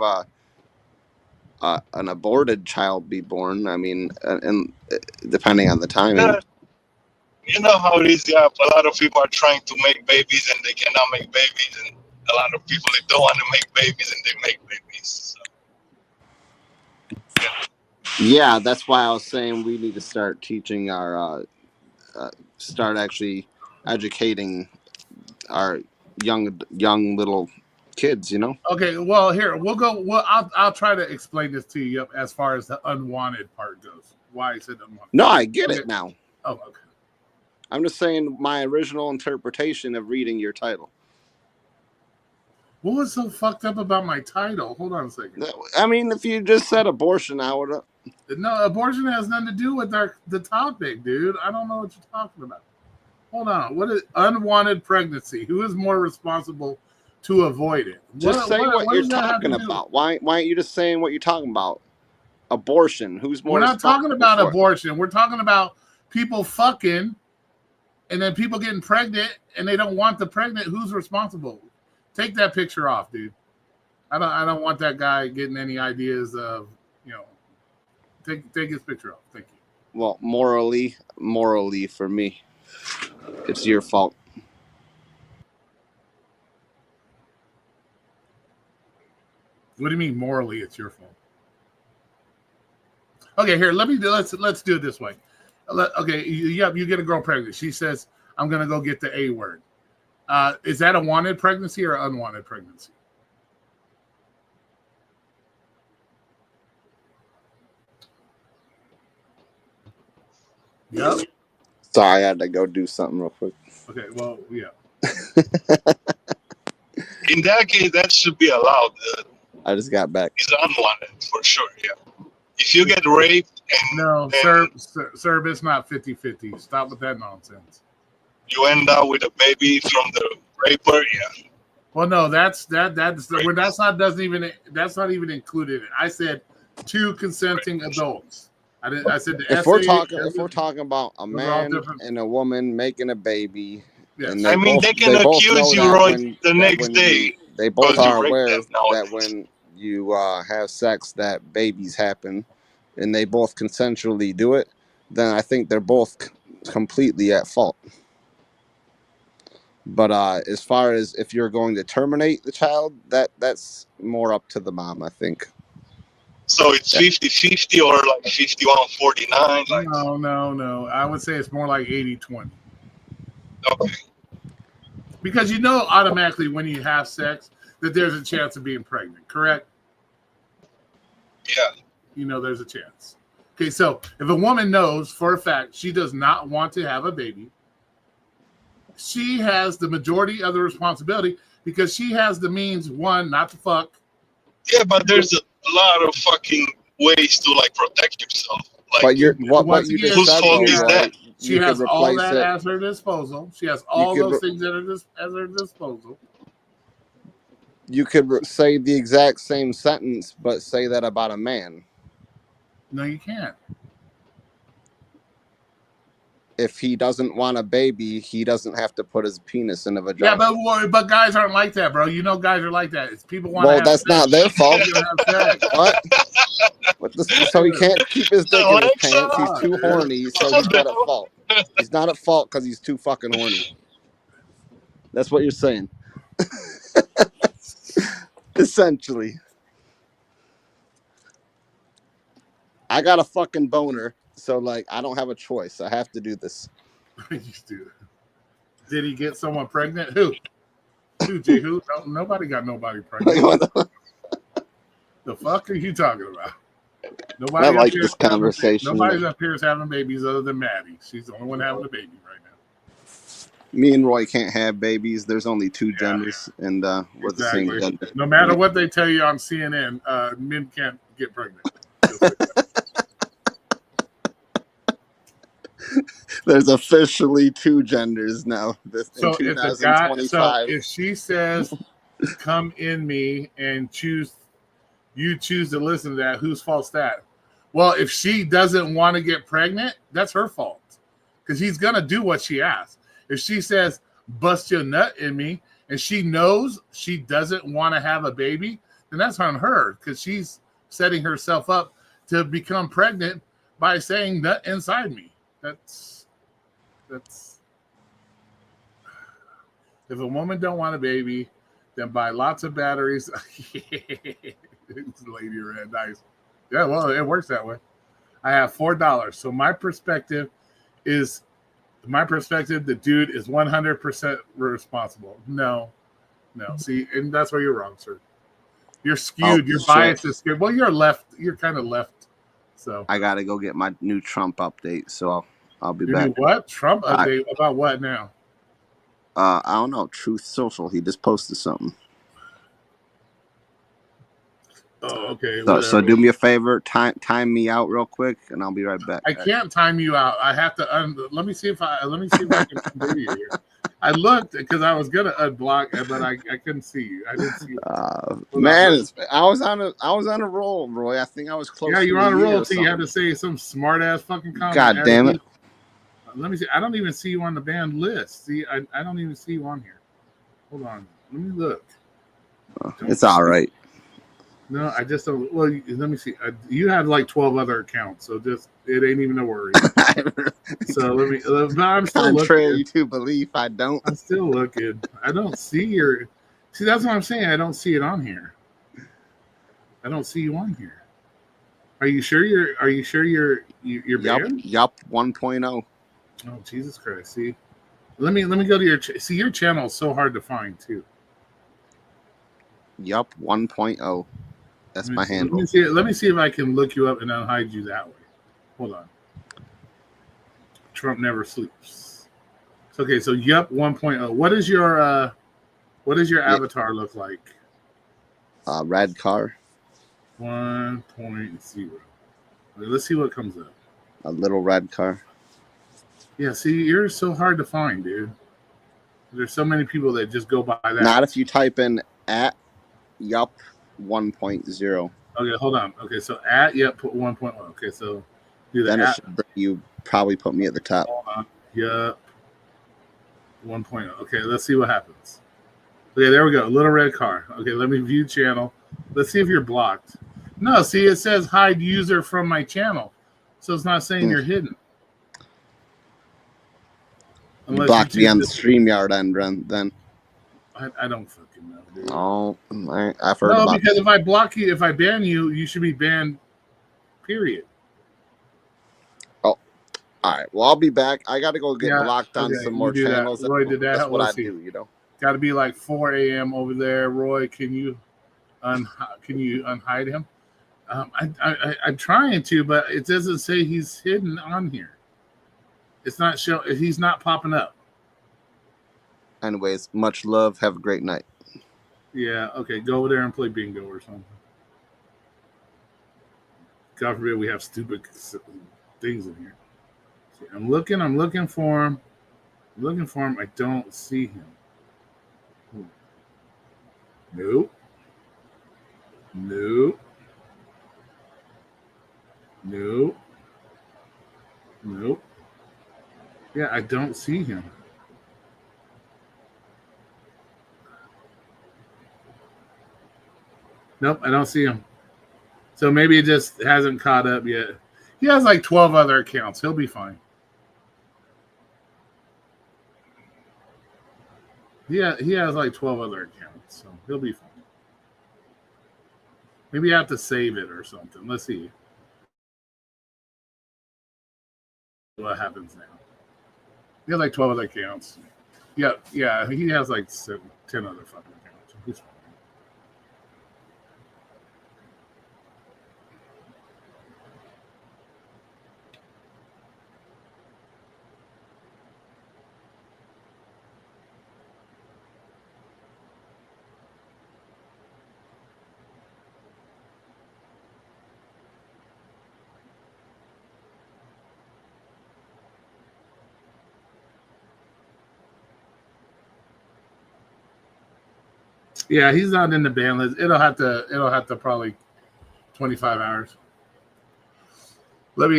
an aborted child be born. I mean, and depending on the timing. Yeah. You know how it is, yeah. A lot of people are trying to make babies and they cannot make babies, and a lot of people they don't want to make babies and they make babies. So. Yeah, that's why I was saying we need to start teaching our, start actually educating our young little kids. You know. Okay, well here we'll go. Well, I'll try to explain this to you as far as the unwanted part goes. Why I said unwanted. No, I get it now. Oh, okay. I'm just saying my original interpretation of reading your title. What was so fucked up about my title? Hold on a second. I mean, if you just said abortion, I would. No, abortion has nothing to do with the topic, dude. I don't know what you're talking about. Hold on. What is unwanted pregnancy? Who is more responsible to avoid it? Just say what you're talking about. Why aren't you just saying what you're talking about? Abortion. Who's more? We're not talking about abortion. We're talking about people fucking, and then people getting pregnant, and they don't want the pregnant. Who's responsible? Take that picture off, dude. I don't want that guy getting any ideas of, you know. Take his picture off. Thank you. Well, morally for me, it's your fault. What do you mean morally it's your fault? Okay, here, let's do it this way. Okay, you get a girl pregnant. She says, I'm gonna go get the A word. Is that a wanted pregnancy or an unwanted pregnancy? Yep. Sorry, I had to go do something real quick. Okay, well, yeah. In that case, that should be allowed. I just got back. It's unwanted for sure, yeah. If you get raped and no, sir, it's not 50-50. Stop with that nonsense. You end up with a baby from the raper, yeah. Well, no, that's not even included. I said two consenting adults. I said if we're talking about a man and a woman making a baby, yes. and they can accuse you right the next day. They both are aware that when you have sex, that babies happen, and they both consensually do it. Then I think they're both completely at fault. But as far as if you're going to terminate the child, that's more up to the mom, I think. So it's 50-50 or like 51-49? Like... No. I would say it's more like 80-20. Okay. Because you know automatically when you have sex that there's a chance of being pregnant, correct? Yeah. You know there's a chance. Okay, so if a woman knows for a fact she does not want to have a baby, she has the majority of the responsibility because she has the means, one, not to fuck. Yeah, but there's a lot of fucking ways to like protect yourself. Like, but what you just said, is that? She has all that at her disposal. She has all those things at her disposal. You could say the exact same sentence, but say that about a man. No, you can't. If he doesn't want a baby, he doesn't have to put his penis in a Yeah, vagina. but guys aren't like that, bro. You know, guys are like that. It's people want to Well, have that's sex. not their fault. They're gonna have sex. What? So he can't keep his dick in his pants. He's too horny, so he's not at fault. He's not at fault because he's too fucking horny. That's what you're saying. Essentially. I got a fucking boner, so like I don't have a choice. I have to do this. Did he get someone pregnant? Who? Who, Jay? Who? No, nobody got nobody pregnant. The fuck are you talking about? Nobody. I like this conversation. Nobody's up here is having babies other than Maddie. She's the only one having a baby right now. Me and Roy can't have babies. There's only two genders, and we're the same gender. No matter what they tell you on CNN, men can't get pregnant. There's officially two genders now. So if the guy, so if she says, "Come in me," and you choose to listen to that, whose fault's that? Well, if she doesn't want to get pregnant, that's her fault, because he's gonna do what she asks. If she says, "Bust your nut in me," and she knows she doesn't want to have a baby, then that's on her, because she's setting herself up to become pregnant by saying "nut inside me." That's if a woman don't want a baby, then buy lots of batteries. Lady Red, nice. Yeah, well, it works that way. I have $4. So my perspective, the dude is 100% responsible. No. See, and that's where you're wrong, sir. You're skewed. Your bias is skewed. Well, you're left. You're kind of left. So I gotta go get my new Trump update. So I'll be Your back. new what? Trump update about what now? I don't know. Truth Social. He just posted something. Oh, okay. So do me a favor, time me out real quick, and I'll be right back. I can't time you out. I have to let me see if I can undo you here. I looked because I was gonna unblock, but I couldn't see you. I didn't see you. Man, I was on a roll, Roy. I think I was close. Yeah, you're on a roll too. You had to say some smart ass fucking comment. God damn it. Let me see. I don't even see you on the banned list. See, I don't even see you on here. Hold on. Let me look. It's all right. No, I just don't. Well, let me see. You have like 12 other accounts, so just it ain't even a worry. So let me. But I'm still contrary to belief, I don't. I'm still looking. I don't see your. See, that's what I'm saying. I don't see it on here. I don't see you on here. Are you sure you're? Are you sure you're banned? Yup. 1.0. Oh, Jesus Christ! See, let me go to your. See, your channel is so hard to find too. Yup. 1.0. That's my handle. Let me see if I can look you up and unhide you that way. Hold on. Trump never sleeps. Okay, so Yup 1.0. What is your avatar look like? Red car. 1.0. Okay, let's see what comes up. A little red car. Yeah, see, you're so hard to find, dude. There's so many people that just go by that. Not if you type in at Yup 1.0. Okay, hold on. Okay, so at Yup 1.0. Okay, so do that. Then it should you probably put me at the top. Hold on. Yup 1.0. Okay, let's see what happens. Okay, there we go. Little red car. Okay, let me view channel. Let's see if you're blocked. No, see, it says hide user from my channel. So it's not saying you're hidden. You blocked me on the StreamYard end, then. I don't fucking know, dude. Oh, I've heard about because if I block you, if I ban you, you should be banned, period. Oh, all right. Well, I'll be back. I got to go get blocked on some more channels. Roy did that. That's what I do, you know. Got to be like 4 a.m. over there. Roy, can you unhide him? I'm trying to, but it doesn't say he's hidden on here. It's not show. He's not popping up. Anyways, much love. Have a great night. Yeah. Okay. Go over there and play bingo or something. God forbid we have stupid things in here. See, I'm looking for him. I don't see him. Nope. No. No. Nope. Yeah, I don't see him. Nope, I don't see him. So maybe it just hasn't caught up yet. He has like 12 other accounts. He'll be fine. Yeah, he has like 12 other accounts, so he'll be fine. Maybe you have to save it or something. Let's see what happens now. He has like 12 other accounts. Yeah, he has like 10 other fucking accounts. He's fine. Yeah, he's not in the ban list. It'll have to probably 25 hours. Let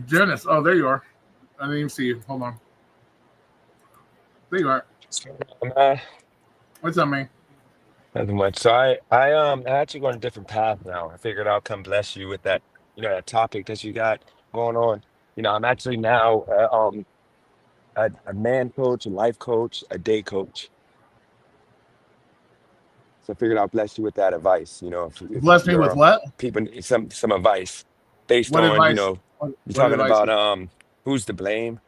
Janice. Oh, there you are. I didn't even see you. Hold on. There you are. Uh, What's up, man? Nothing much. So I actually going a different path now. I figured I'll come bless you with that, that topic that you got going on. I'm actually now a man coach, a life coach, a day coach. So I figured I'll bless you with that advice. If Bless me with you're what? people need some advice based What on, advice? you're What talking advice? about who's to blame.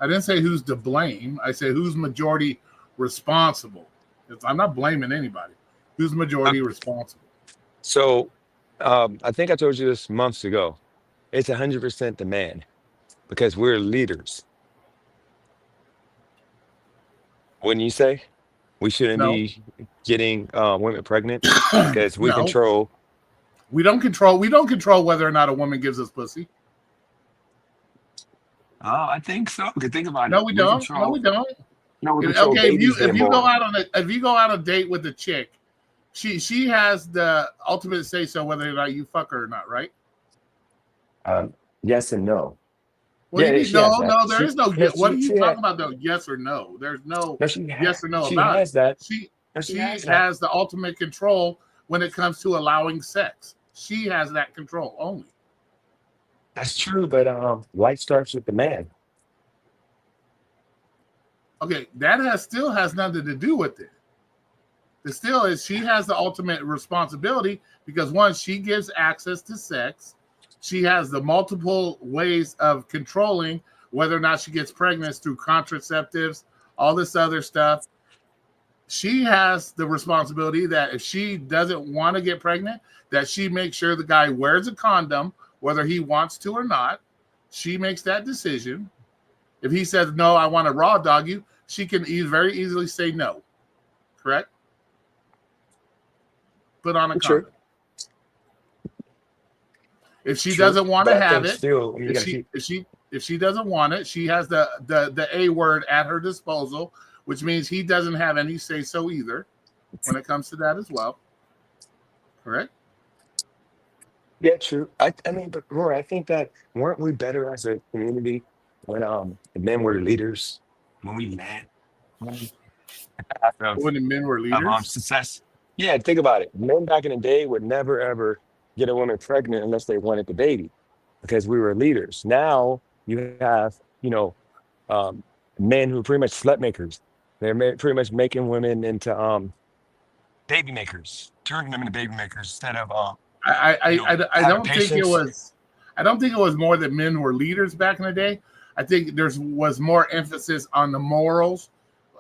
I didn't say who's to blame. I said who's majority responsible. I'm not blaming anybody. Who's majority responsible? So I think I told you this months ago. It's 100% the man because we're leaders. Wouldn't you say? We shouldn't No, be getting women pregnant because we no. control. We don't control. We don't control whether or not a woman gives us pussy. Oh, I think so. Because think about No, it. we We don't. No, we control. don't. No, we control Okay, if you babies if being you go born. out on a date with a chick, she has the ultimate say so whether or not you fuck her or not, right? Um, yes and no. What do Yeah, you yeah, mean? she has No, that. no, there is no. No, What are you she talking had. about? Though, yes or no? There's no No, yes or no she about it. has that. She No, she she has that. has the ultimate control when it comes to allowing sex. She has that control only. That's true, but life starts with the man. Okay, that still has nothing to do with it. The still is she has the ultimate responsibility because once she gives access to sex, she has the multiple ways of controlling whether or not she gets pregnant through contraceptives, all this other stuff. She has the responsibility that if she doesn't want to get pregnant, that she makes sure the guy wears a condom, whether he wants to or not. She makes that decision. If he says no, I want to raw dog you, she can very easily say no. Correct? Put on a True, condom. If she true. doesn't want to But I have think it, still, you if gotta she keep. if she if she doesn't want it, she has the A word at her disposal, which means he doesn't have any say so either when it comes to that as well. Correct? Yeah, true. I mean, but Rory, I think that weren't we better as a community when the men were leaders when we led on the path When the men were of leaders. success. Yeah, think about it. Men back in the day would never ever get a woman pregnant unless they wanted the baby because we were leaders. Now you have, um, men who are pretty much slut makers. They're pretty much making women into baby makers, turning them into baby makers instead of I having don't think it patience. was. I don't think it was more that men were leaders back in the day. I think was more emphasis on the morals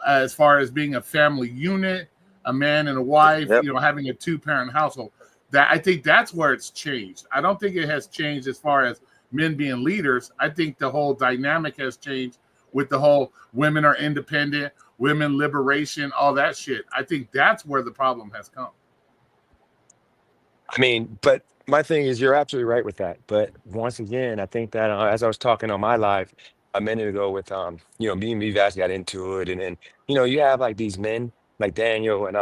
as far as being a family unit, a man and a wife, Yep. having a two-parent household. That I think that's where it's changed. I don't think it has changed as far as men being leaders. I think the whole dynamic has changed with the whole women are independent, women liberation, all that shit. I think that's where the problem has come. I mean, but my thing is, you're absolutely right with that. But once again, I think that as I was talking on my live a minute ago with me and Vivas got into it, and then you have like these men like Daniel and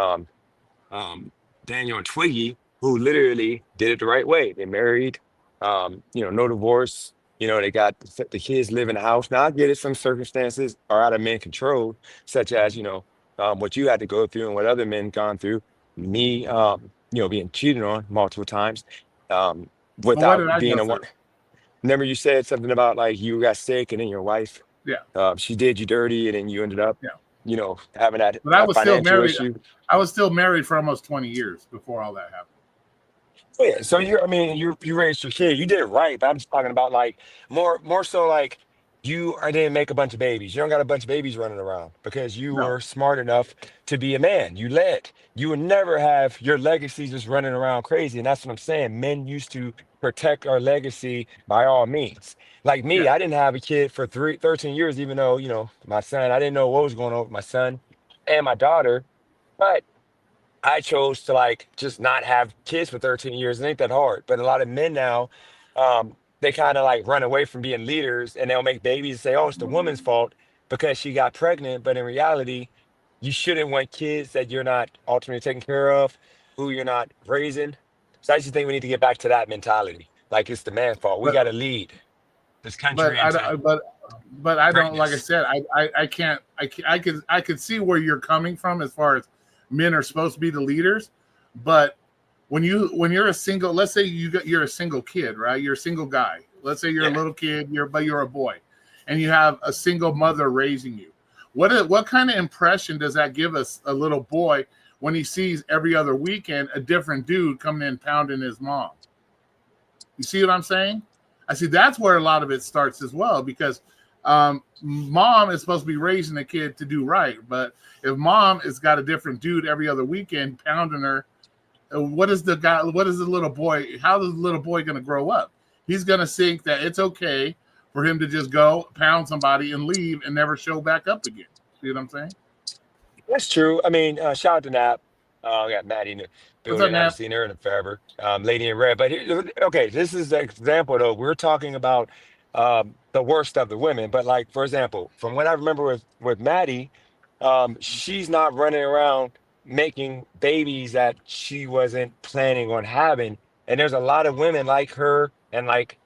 um Daniel and Twiggy, who literally did it the right way. They married, no divorce. They got the kids live in the house. Now I get it. Some circumstances are out of men control, such as what you had to go through and what other men gone through. Me, being cheated on multiple times, um, Well, what without did I being go a one. through? Remember, you said something about like you got sick and then your wife, Yeah, she did you dirty, and then you ended up, yeah. having that But I was still financial married. issue. I was still married for almost 20 years before all that happened. Oh, yeah, so you raised your kid. You did it right, but I'm just talking about like more so like I didn't make a bunch of babies. You don't got a bunch of babies running around because you No, were smart enough to be a man. You led. You would never have your legacy just running around crazy. And that's what I'm saying. Men used to protect our legacy by all means. Like me, yeah. I didn't have a kid for 13 years, even though, my son, I didn't know what was going on with my son and my daughter. But I chose to like just not have kids for 13 years. It ain't that hard. But a lot of men now, they kind of like run away from being leaders and they'll make babies and say, oh, it's the woman's fault because she got pregnant. But in reality, you shouldn't want kids that you're not ultimately taking care of, who you're not raising. So I just think we need to get back to that mentality. Like it's the man's fault. We But got to lead this but country I into don't- but I don't, like I greatness. said, I can't I could see where you're coming from as far as men are supposed to be the leaders, but when you're a single, let's say you're a single kid, right? You're a single guy. Let's say you're a Yeah. little kid, you're a boy, and you have a single mother raising you. What kind of impression does that give us a little boy when he sees every other weekend a different dude coming in pounding his mom? You see what I'm saying? I see that's where a lot of it starts as well, because mom is supposed to be raising the kid to do right, but if mom has got a different dude every other weekend pounding her, what is the guy? What is the little boy? How is the little boy going to grow up? He's going to think that it's okay for him to just go pound somebody and leave and never show back up again. See what I'm saying? That's true. I mean, shout out to Nap. We got Maddie in the What's up, building. I haven't Nap? seen her in forever. Lady in Red. But okay, this is the example though. We're talking about the worst of the women. But like, for example, from what I remember with Maddie, she's not running around making babies that she wasn't planning on having. And there's a lot of women like her, and like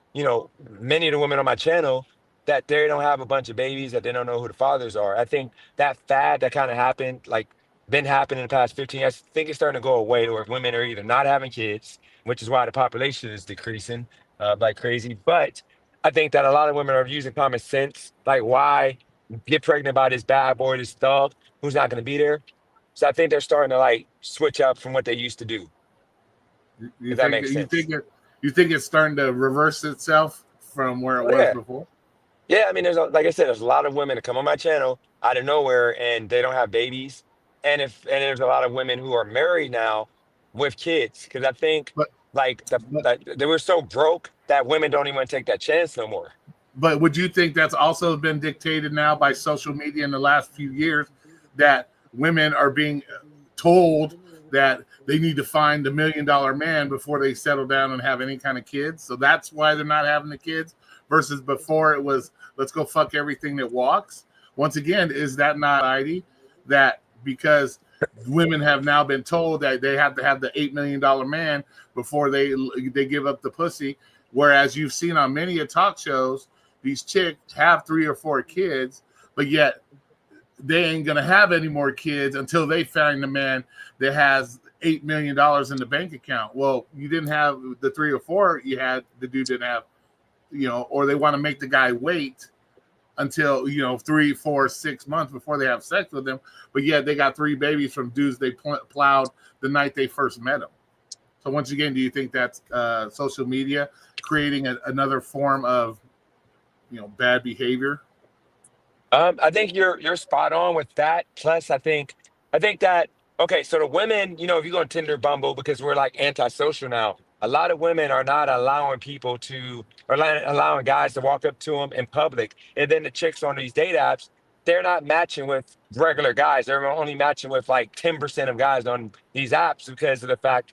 many of the women on my channel that they don't have a bunch of babies that they don't know who the fathers are. I think that fad that kind of happened, like been happening in the past 15 years, I think it's starting to go away where women are either not having kids, which is why the population is decreasing like crazy. But I think that a lot of women are using common sense, like why get pregnant by this bad boy, this dog who's not going to be there. So I think they're starting to like switch up from what they used to do, You if that think makes sense. you think it's starting to reverse itself from where it Oh was yeah. before? Yeah, I mean, like I said, there's a lot of women that come on my channel out of nowhere and they don't have babies, and there's a lot of women who are married now with kids because I think But like but they were so broke that women don't even want to take that chance no more. But would you think that's also been dictated now by social media in the last few years, that women are being told that they need to find the $1 million man before they settle down and have any kind of kids? So that's why they're not having the kids, versus before it was, let's go fuck everything that walks. Once again, is that not society that because women have now been told that they have to have the $8 million man before they give up the pussy? Whereas you've seen on many of talk shows, these chicks have 3 or 4 kids, but yet they ain't gonna have any more kids until they find the man that has $8 million in the bank account. Well, you didn't have the 3 or 4, you had the dude didn't have, or they want to make the guy wait until 3, 4, 6 months before they have sex with them, but yet they got 3 babies from dudes they plowed the night they first met them. So once again, do you think that's social media creating another form of bad behavior? I think you're spot on with that. Plus, I think that okay. So the women, if you go on Tinder, Bumble, because we're like antisocial now, a lot of women are not allowing people to, or allowing guys to walk up to them in public, and then the chicks on these date apps, they're not matching with regular guys. They're only matching with like 10% of guys on these apps because of the fact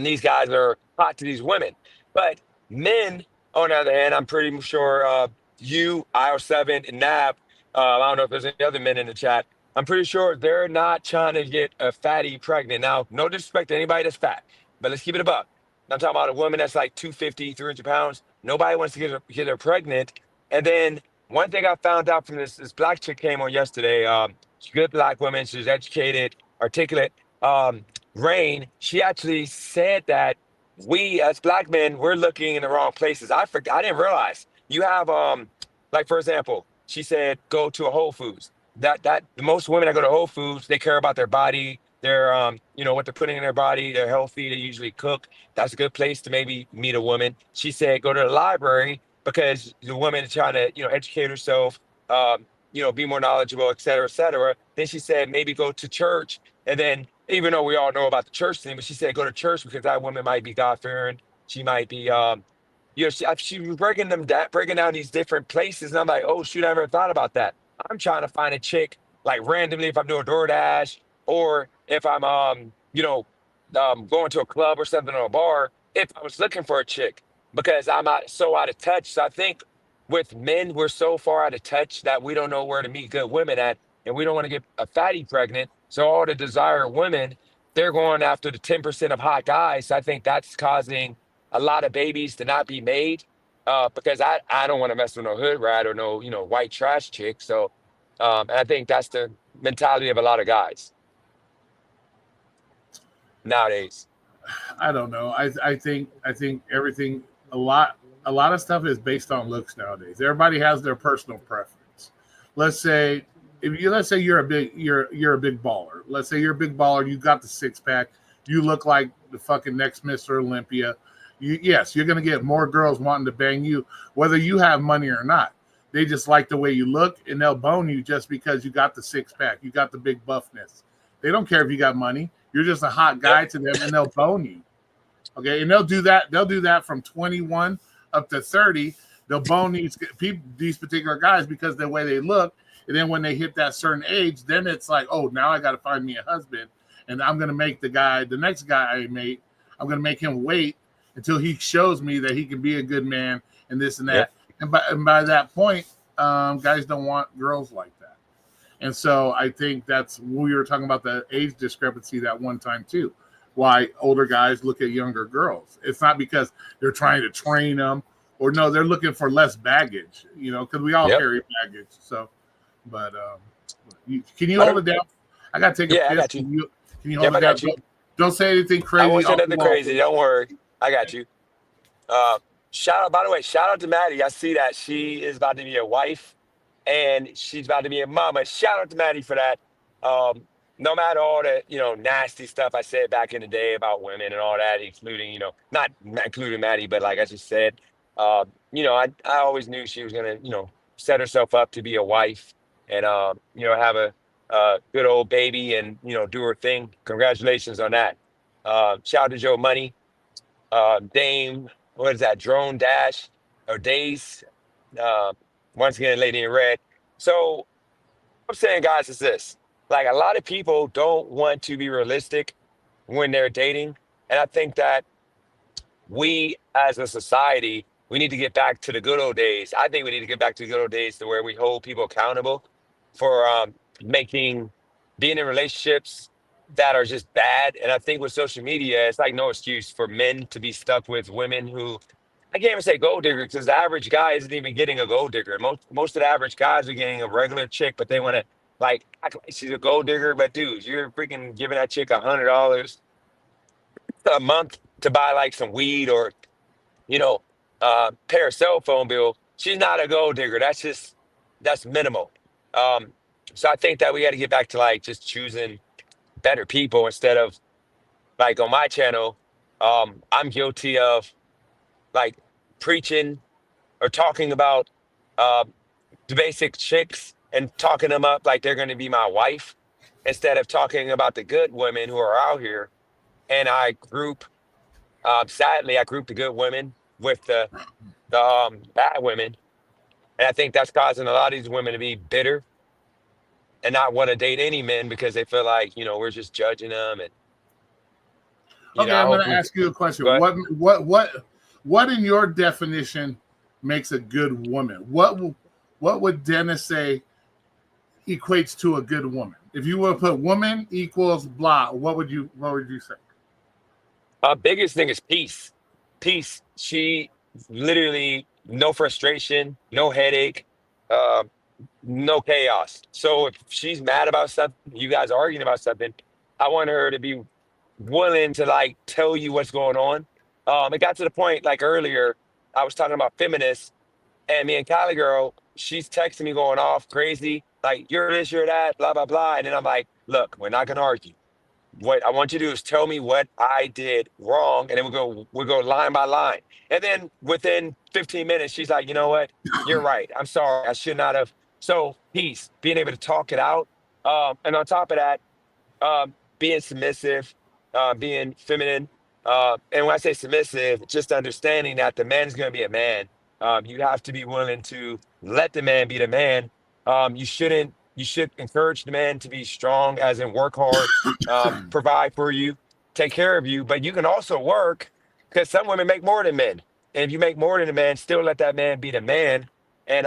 these guys are hot to these women. But men, on the other hand, I'm pretty sure you, IO7, and Nab, I don't know if there's any other men in the chat. I'm pretty sure they're not trying to get a fatty pregnant. Now, no disrespect to anybody that's fat, but let's keep it a buck. I'm talking about a woman that's like 250, 300 pounds. Nobody wants to get her pregnant. And then one thing I found out from this black chick came on yesterday. She's a good black woman. She's educated, articulate. Um, Rain, she actually said that we as black men, we're looking in the wrong places. I didn't realize you have like for example, she said go to a Whole Foods that the most women that go to Whole Foods, they care about their body, their what they're putting in their body, they're healthy, they usually cook. That's a good place to maybe meet a woman. She said go to the library because the woman is trying to, educate herself, be more knowledgeable, et cetera, et cetera. Then she said maybe go to church. And then even though we all know about the church thing, but she said go to church because that woman might be God-fearing. She might be she was breaking down these different places. And I'm like, oh shoot, I never thought about that. I'm trying to find a chick like randomly if I'm doing DoorDash or if I'm going to a club or something or a bar, if I was looking for a chick because I'm so out of touch. So I think with men, we're so far out of touch that we don't know where to meet good women at, and we don't want to get a fatty pregnant. So all the desired women, they're going after the 10% of hot guys. So I think that's causing a lot of babies to not be made because I don't want to mess with no hood rat or no, white trash chick. So and I think that's the mentality of a lot of guys nowadays. I don't know. I think everything a lot of stuff is based on looks nowadays. Everybody has their personal preference. Let's say let's say you're a big baller. Let's say you're a big baller, you got the six pack, you look like the fucking next Mr. Olympia. Yes, you're gonna get more girls wanting to bang you, whether you have money or not. They just like the way you look and they'll bone you just because you got the six pack, you got the big buffness. They don't care if you got money. You're just a hot guy to them, and they'll bone you. Okay, and they'll do that. They'll do that from 21 up to 30. They'll bone these particular guys because the way they look. And then when they hit that certain age, then it's like, oh, now I got to find me a husband, and I'm gonna make the next guy I mate, I'm gonna make him wait until he shows me that he can be a good man and this and that. Yep. And by that point, guys don't want girls like that. And so I think that's we were talking about the age discrepancy that one time too. Why older guys look at younger girls. It's not because they're trying to train them or no, they're looking for less baggage, because we all carry baggage. So, but can you hold it down? I got to take a piss. I got you. Can you hold it down? Don't say anything crazy. I won't say nothing crazy. Don't worry. I got you. Shout out to Maddie. I see that she is about to be a wife. And she's about to be a mama. Shout out to Maddie for that. No matter all the, nasty stuff I said back in the day about women and all that, including, not including Maddie, but like I just said, I always knew she was going to, set herself up to be a wife and, have a good old baby and, do her thing. Congratulations on that. Shout out to Joe Money, Dame, what is that? Drone Dash or Days. Once again, Lady in Red. So what I'm saying, guys, is this. Like, a lot of people don't want to be realistic when they're dating. And I think that we, as a society, we need to get back to the good old days. I think we need to get back to the good old days to where we hold people accountable for being in relationships that are just bad. And I think with social media, it's like no excuse for men to be stuck with women who, I can't even say gold digger because the average guy isn't even getting a gold digger. Most of the average guys are getting a regular chick, but they want to act like she's a gold digger. But dude, you're freaking giving that chick $100 a month to buy like some weed or pay her cell phone bill. She's not a gold digger. That's minimal. So I think that we got to get back to like just choosing better people instead of like on my channel. I'm guilty of like preaching or talking about the basic chicks and talking them up like they're going to be my wife instead of talking about the good women who are out here. And sadly, I group the good women with the bad women. And I think that's causing a lot of these women to be bitter and not want to date any men because they feel like, we're just judging them. And okay, I'm going to ask you a question. What in your definition makes a good woman? What would Dennis say equates to a good woman? If you would put woman equals blah, what would you say? Biggest thing is peace. Peace. She literally no frustration, no headache, uh, no chaos. So if she's mad about something, you guys are arguing about something, I want her to be willing to like tell you what's going on. It got to the point like earlier, I was talking about feminists, and me and Kylie girl, she's texting me going off crazy, like you're this, you're that, blah blah blah. And then I'm like, look, we're not gonna argue. What I want you to do is tell me what I did wrong, and then we'll go line by line. And then within 15 minutes, she's like, you know what? You're right. I'm sorry. I should not have. So peace, being able to talk it out. And on top of that, being submissive, being feminine. And when I say submissive, just understanding that the man is going to be a man. You have to be willing to let the man be the man. You should encourage the man to be strong, as in work hard, provide for you, take care of you. But you can also work because some women make more than men. And if you make more than a man, still let that man be the man and,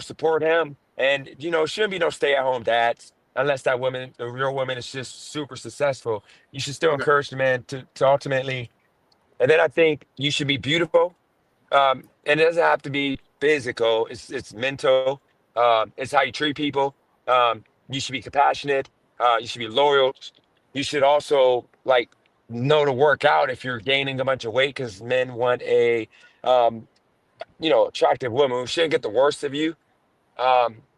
support him. And, shouldn't be no stay at home dads unless that woman, the real woman, is just super successful. You should still Okay. encourage the man to ultimately. And then I think you should be beautiful. And it doesn't have to be physical. It's mental. It's how you treat people. You should be compassionate. You should be loyal. You should also like know to work out if you're gaining a bunch of weight because men want a um, attractive woman who shouldn't get the worst of you.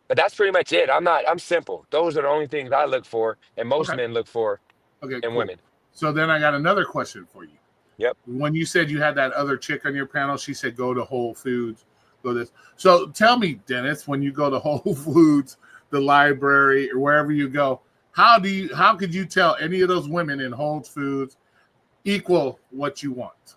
But that's pretty much it. I'm simple. Those are the only things I look for, and most Okay. men look for Okay, in cool. women. So then I got another question for you. Yep. When you said you had that other chick on your panel, she said go to Whole Foods, go this. So tell me, Dennis, when you go to Whole Foods, the library, or wherever you go, how could you tell any of those women in Whole Foods equal what you want?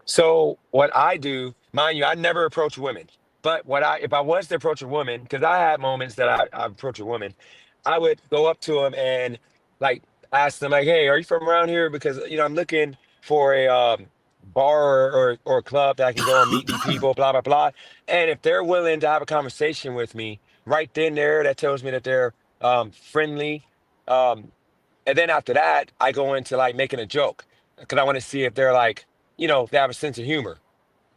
So what I do, mind you, I never approach women. But if I was to approach a woman, because I had moments that I approach a woman, I would go up to them and like ask them like, "Hey, are you from around here?" Because I'm looking for a bar or a club that I can go and meet new people, blah blah blah. And if they're willing to have a conversation with me right then there, that tells me that they're friendly. Um, and then after that, I go into like making a joke because I want to see if they're like, if they have a sense of humor.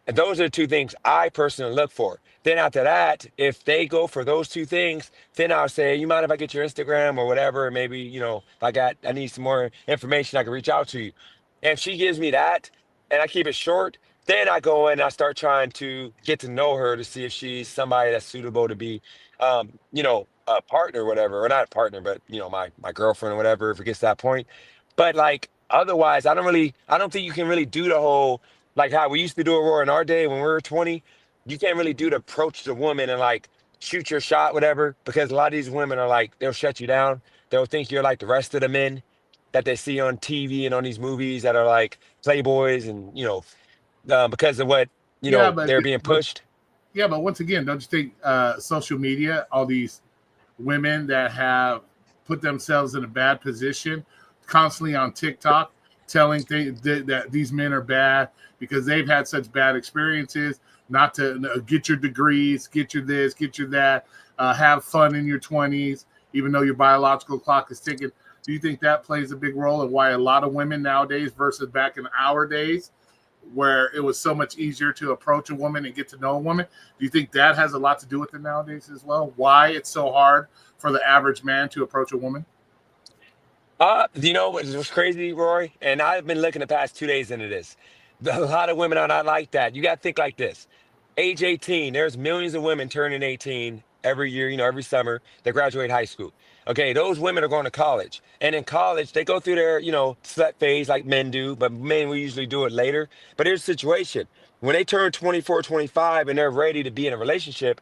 And those are the two things I personally look for. Then after that, if they go for those two things, then I'll say, you mind if I get your Instagram or whatever? Maybe, if I need some more information, I can reach out to you. And if she gives me that and I keep it short, then I go in and I start trying to get to know her to see if she's somebody that's suitable to be, a partner or whatever, or not a partner, but, my girlfriend or whatever, if it gets to that point. But like, otherwise, I don't think you can really do the whole, like how we used to do it Roar, in our day when we were 20, you can't really do the approach the woman and like shoot your shot, whatever, because a lot of these women are like, they'll shut you down. They'll think you're like the rest of the men that they see on TV and on these movies that are like playboys and, because of what, Yeah, but they're being but pushed. yeah, but once again, don't you think social media, all these women that have put themselves in a bad position, constantly on TikTok, telling that these men are bad because they've had such bad experiences. Not to get your degrees, get your this, get your that, have fun in your 20s, even though your biological clock is ticking. Do you think that plays a big role in why a lot of women nowadays versus back in our days, where it was so much easier to approach a woman and get to know a woman? Do you think that has a lot to do with it nowadays as well? Why it's so hard for the average man to approach a woman? You know what's crazy, Rory? And I've been looking the past 2 days into this. A lot of women are not like that. You got to think like this. Age 18, there's millions of women turning 18 every year, every summer. They graduate high school. Okay, those women are going to college. And in college, they go through their, slut phase like men do, but men we usually do it later. But here's the situation. When they turn 24, 25, and they're ready to be in a relationship,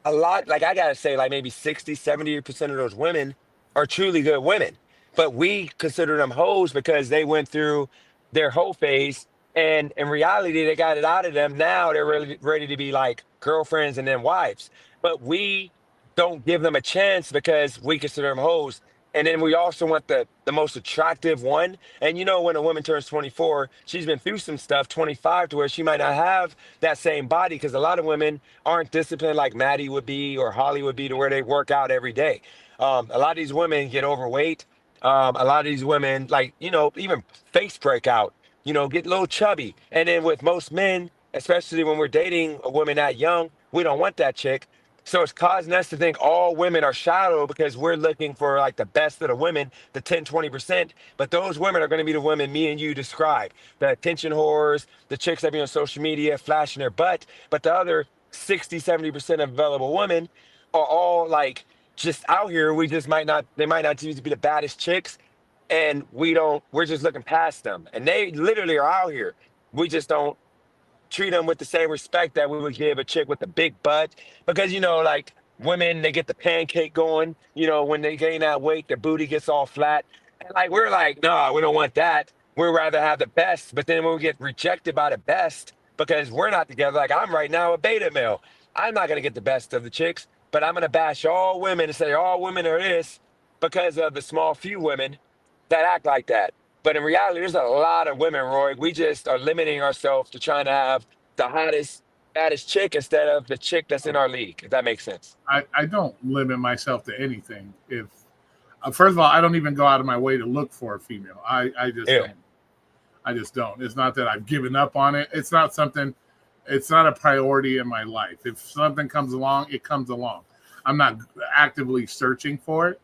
a lot, like I gotta say, like maybe 60, 70% of those women are truly good women. But we consider them hoes because they went through their hoe phase. And in reality, they got it out of them. Now they're really ready to be like girlfriends and then wives. But we don't give them a chance because we consider them hoes. And then we also want the most attractive one. And you know, when a woman turns 24, she's been through some stuff, 25, to where she might not have that same body because a lot of women aren't disciplined like Maddie would be or Holly would be, to where they work out every day. A lot of these women get overweight. A lot of these women, like, you know, even face breakout, you know, get a little chubby. And then with most men, especially when we're dating a woman that young, we don't want that chick. So it's causing us to think all women are shallow because we're looking for like the best of the women, the 10, 20%. But those women are going to be the women me and you describe. The attention whores, the chicks that be on social media flashing their butt. But the other 60, 70% of available women are all like just out here. We just might not, they might not choose to be the baddest chicks. And we're just looking past them. And they literally are out here. We just don't treat them with the same respect that we would give a chick with a big butt. Because, you know, like women, they get the pancake going, you know, when they gain that weight, their booty gets all flat. And like, we're like, no, we don't want that. We'd rather have the best. But then when we get rejected by the best because we're not together, like I'm right now a beta male, I'm not going to get the best of the chicks, but I'm going to bash all women and say all women are this because of the small few women that act like that. But in reality, there's a lot of women, Roy. We just are limiting ourselves to trying to have the hottest, baddest chick instead of the chick that's in our league, if that makes sense. I don't limit myself to anything. If first of all, I don't even go out of my way to look for a female. I just Yeah. don't. I just don't. It's not that I've given up on it. It's not something. It's not a priority in my life. If something comes along, it comes along. I'm not actively searching for it.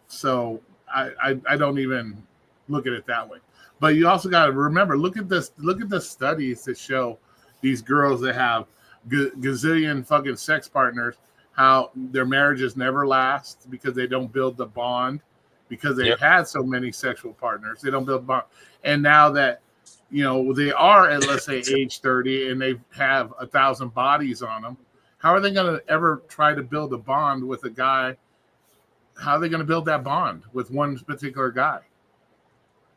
So I don't even look at it that way. But you also got to remember, look at this. Look at the studies that show these girls that have gazillion fucking sex partners, how their marriages never last because they don't build the bond, because they've Yep. had so many sexual partners. They don't build bond. And now that, you know, they are at, let's say, age 30 and they have 1,000 bodies on them, how are they going to ever try to build a bond with a guy? How are they going to build that bond with one particular guy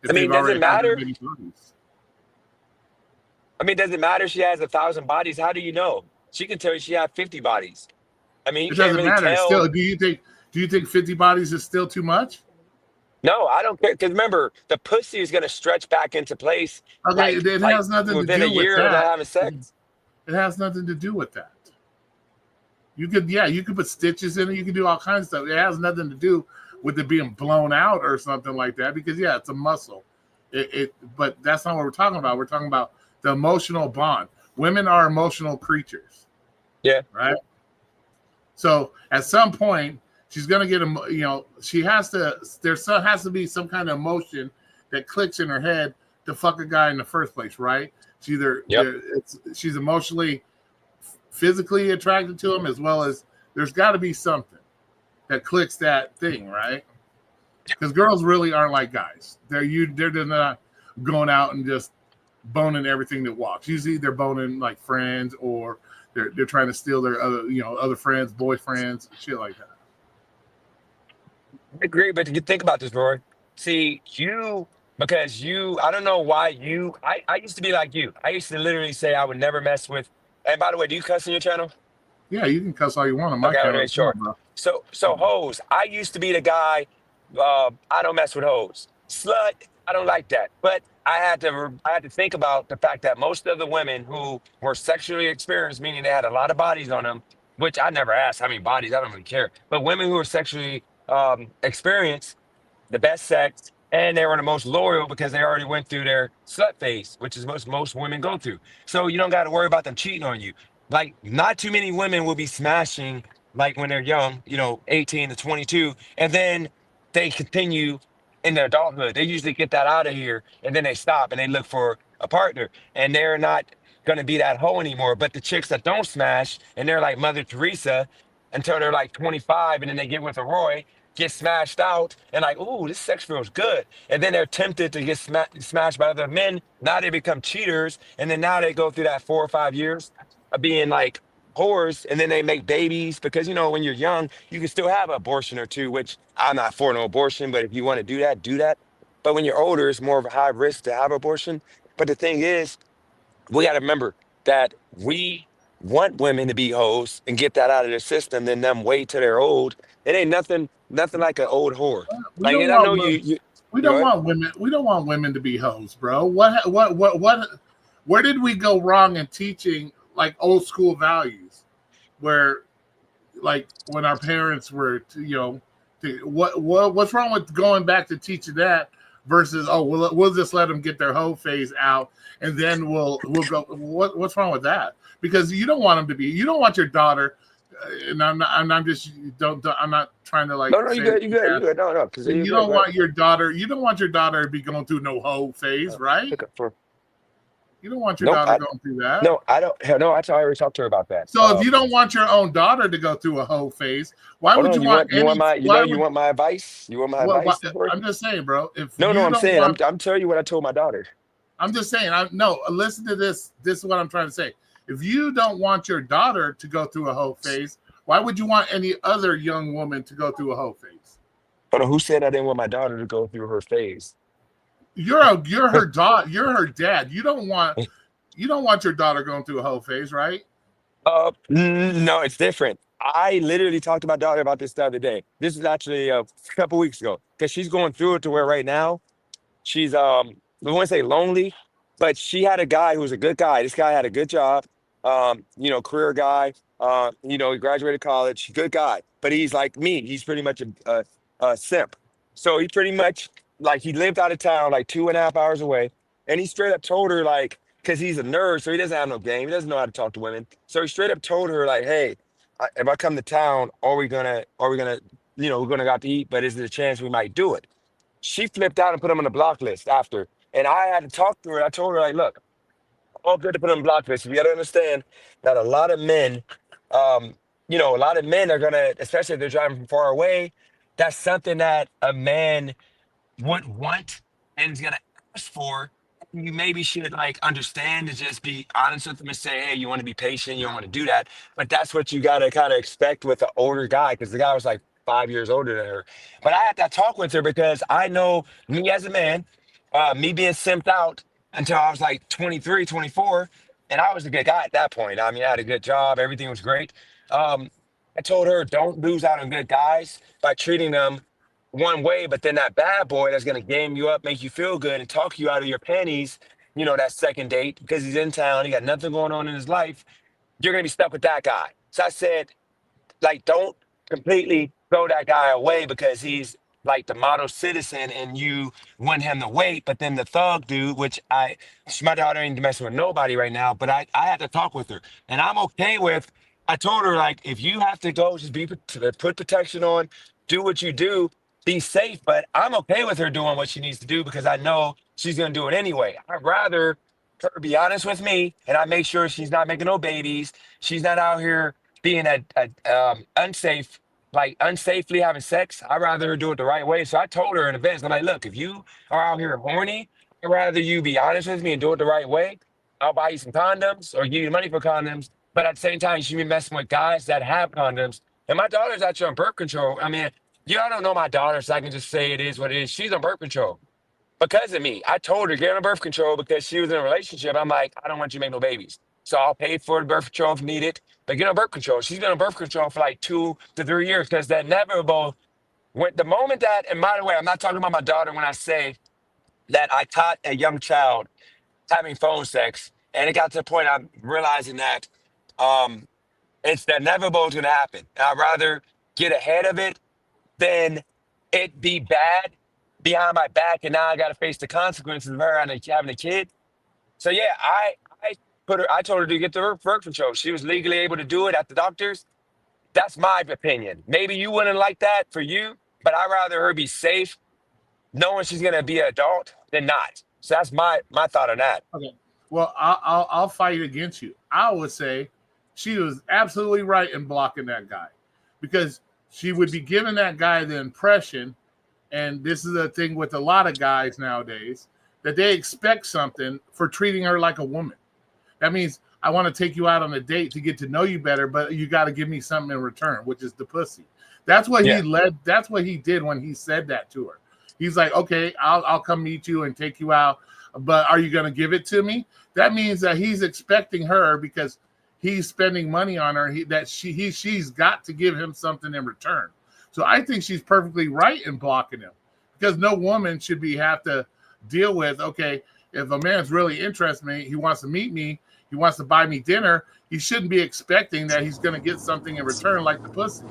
if I mean, they've does it already had that matter? many bodies? I mean, does it matter if she has 1,000 bodies? How do you know? She can tell you she had 50 bodies. I mean, you It can't doesn't really matter. tell. Still, do you think 50 bodies is still too much? No, I don't care. Because remember, the pussy is going to stretch back into place Okay, it like has nothing to within a do with year of not that. having sex. It has nothing to do with that. You could put stitches in it. You can do all kinds of stuff. It has nothing to do with it being blown out or something like that. Because yeah, it's a muscle. But that's not what we're talking about. We're talking about the emotional bond. Women are emotional creatures, Yeah. right? So at some point, she's gonna get you know, she has to. Has to be some kind of emotion that clicks in her head to fuck a guy in the first place, right? Yep. She's emotionally, physically attracted to him, as well as there's got to be something that clicks that thing, right? Because girls really aren't like guys. They're just not going out and just boning everything that walks. Usually they're boning like friends, or they're trying to steal their other friends, boyfriends, shit like that. I agree, but you think about this, Roy. See, because I don't know why I used to be like you. I used to literally say I would never mess with. And by the way, do you cuss in your channel? Yeah, you can cuss all you want on my Okay, I want to channel. make Come on, sure. bro. So hoes. I used to be the guy. I don't mess with hoes. Slut. I don't like that. But I had to think about the fact that most of the women who were sexually experienced, meaning they had a lot of bodies on them, which I never asked how many bodies. I don't really care. But women who were sexually experienced, the best sex, and they were the most loyal because they already went through their slut phase, which is most women go through. So you don't got to worry about them cheating on you. Like, not too many women will be smashing like when they're young, 18 to 22, and then they continue in their adulthood. They usually get that out of here, and then they stop and they look for a partner, and they're not gonna be that hoe anymore. But the chicks that don't smash and they're like Mother Teresa until they're like 25, and then they get with a Roy, get smashed out, and like, ooh, this sex feels good. And then they're tempted to get smashed by other men. Now they become cheaters, and then now they go through that 4 or 5 years of being like whores, and then they make babies because when you're young, you can still have an abortion or two, which I'm not for no abortion, but if you want to do that, do that. But when you're older, it's more of a high risk to have abortion. But the thing is, we got to remember that we want women to be hoes and get that out of their system, then them wait till they're old. It ain't nothing like an old whore. We Like, don't and I want know you wo- you we you know don't what? want women. We don't want women to be hoes, bro. What? Where did we go wrong in teaching like old school values? Where like when our parents were, what's wrong with going back to teaching that versus we'll just let them get their hoe phase out and then we'll go. What's wrong with that? Because you don't want your daughter, and I'm just don't I'm not trying to like No, you say good, that you you good, you have. good. No, because And you're you good. don't Go ahead. want your daughter. You don't want your daughter to be going through no hoe phase, right? Pick up for You don't want your Nope. daughter going through that. No, I don't. Hell no, I already talked to her about that. So if you don't want your own daughter to go through a hoe phase, why Hold would on. you want You want any? my Why you would want my advice? You want my what? advice for it? I'm just saying, bro. If No, you I'm don't saying want, I'm telling you what I told my daughter. I'm just saying. No. Listen to this. This is what I'm trying to say. If you don't want your daughter to go through a hoe phase, why would you want any other young woman to go through a hoe phase? Hold on, who said I didn't want my daughter to go through her phase? You're her daughter. You're her dad. You don't want your daughter going through a hoe phase, right? No, it's different. I literally talked to my daughter about this the other day. This is actually a couple weeks ago because she's going through it to where right now she's I wouldn't say lonely, but she had a guy who was a good guy. This guy had a good job, career guy. He graduated college, good guy. But he's like me. He's pretty much a simp. So he pretty much like he lived out of town, like 2.5 hours away, and he straight up told her like, because he's a nerd, so he doesn't have no game. He doesn't know how to talk to women. So he straight up told her like, hey, if I come to town, are we gonna, we're gonna go out to eat, but is there a chance we might do it? She flipped out and put him on the block list after. And I had to talk to her. I told her, like, look, all good to put him on the block list. You got to understand that um, a lot of men are going to, especially if they're driving from far away, that's something that a man would want and is gonna ask for, you maybe should like understand and just be honest with them and say, hey, you want to be patient, you don't want to do that. But that's what you gotta kind of expect with an older guy, because the guy was like 5 years older than her. But I had that talk with her because I know me as a man, me being simped out until I was like 23, 24, and I was a good guy at that point. I mean, I had a good job, everything was great. Um, I told her, don't lose out on good guys by treating them one way, but then that bad boy that's gonna game you up, make you feel good, and talk you out of your panties, that second date because he's in town, he got nothing going on in his life, you're gonna be stuck with that guy. So I said, like, don't completely throw that guy away because he's like the model citizen and you want him to wait. But then the thug dude, which my daughter ain't messing with nobody right now, but I had to talk with her and I'm okay with, I told her, like, if you have to go, just put protection on, do what you do, be safe. But I'm okay with her doing what she needs to do because I know she's going to do it anyway. I'd rather her be honest with me and I make sure she's not making no babies. She's not out here being unsafe, like unsafely having sex. I'd rather her do it the right way. So I told her in advance, I'm like, look, if you are out here horny, I'd rather you be honest with me and do it the right way. I'll buy you some condoms or give you money for condoms. But at the same time, you should be messing with guys that have condoms. And my daughter's actually on birth control. I mean, y'all don't know my daughter, so I can just say it is what it is. She's on birth control because of me. I told her get on birth control because she was in a relationship. I'm like, I don't want you to make no babies. So I'll pay for the birth control if needed, but get on birth control. She's been on birth control for like 2 to 3 years because that inevitable went the moment that, and by the way, I'm not talking about my daughter when I say that I taught a young child having phone sex. And it got to the point I'm realizing that um, it's the inevitable to happen. And I'd rather get ahead of it than it be bad behind my back, and now I got to face the consequences of her having a kid. So yeah, I I told her to get the birth control. She was legally able to do it at the doctors. That's my opinion. Maybe you wouldn't like that for you, but I'd rather her be safe, knowing she's gonna be an adult, than not. So that's my thought on that. Okay. Well, I'll fight against you. I would say she was absolutely right in blocking that guy because she would be giving that guy the impression, and this is a thing with a lot of guys nowadays, that they expect something for treating her like a woman. That means I want to take you out on a date to get to know you better, but you got to give me something in return, which is the pussy. That's what Yeah. That's what he did when he said that to her. He's like, okay, I'll come meet you and take you out, but are you going to give it to me? That means that he's expecting her because he's spending money on her. She's got to give him something in return. So I think she's perfectly right in blocking him, because no woman should have to deal with, okay, if a man's really interested in me, he wants to meet me, he wants to buy me dinner, he shouldn't be expecting that he's going to get something in return like the pussy.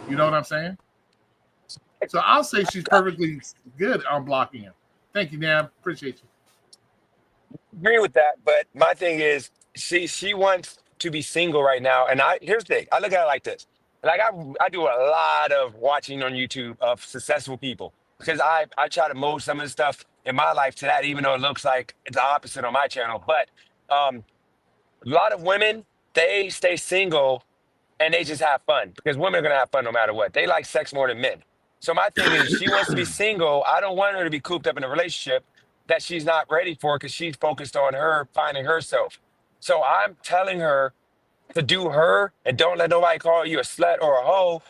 You know what I'm saying? So I'll say she's perfectly good on blocking him. Thank you, Nab. Appreciate you. Agree with that, but my thing is she wants to be single right now. And here's the thing. I look at it like this. Like I do a lot of watching on YouTube of successful people, because I try to mold some of the stuff in my life to that, even though it looks like it's the opposite on my channel. But a lot of women, they stay single and they just have fun, because women are gonna have fun no matter what. They like sex more than men. So my thing is, she wants to be single. I don't want her to be cooped up in a relationship that she's not ready for, because she's focused on her finding herself. So I'm telling her to do her and don't let nobody call you a slut or a hoe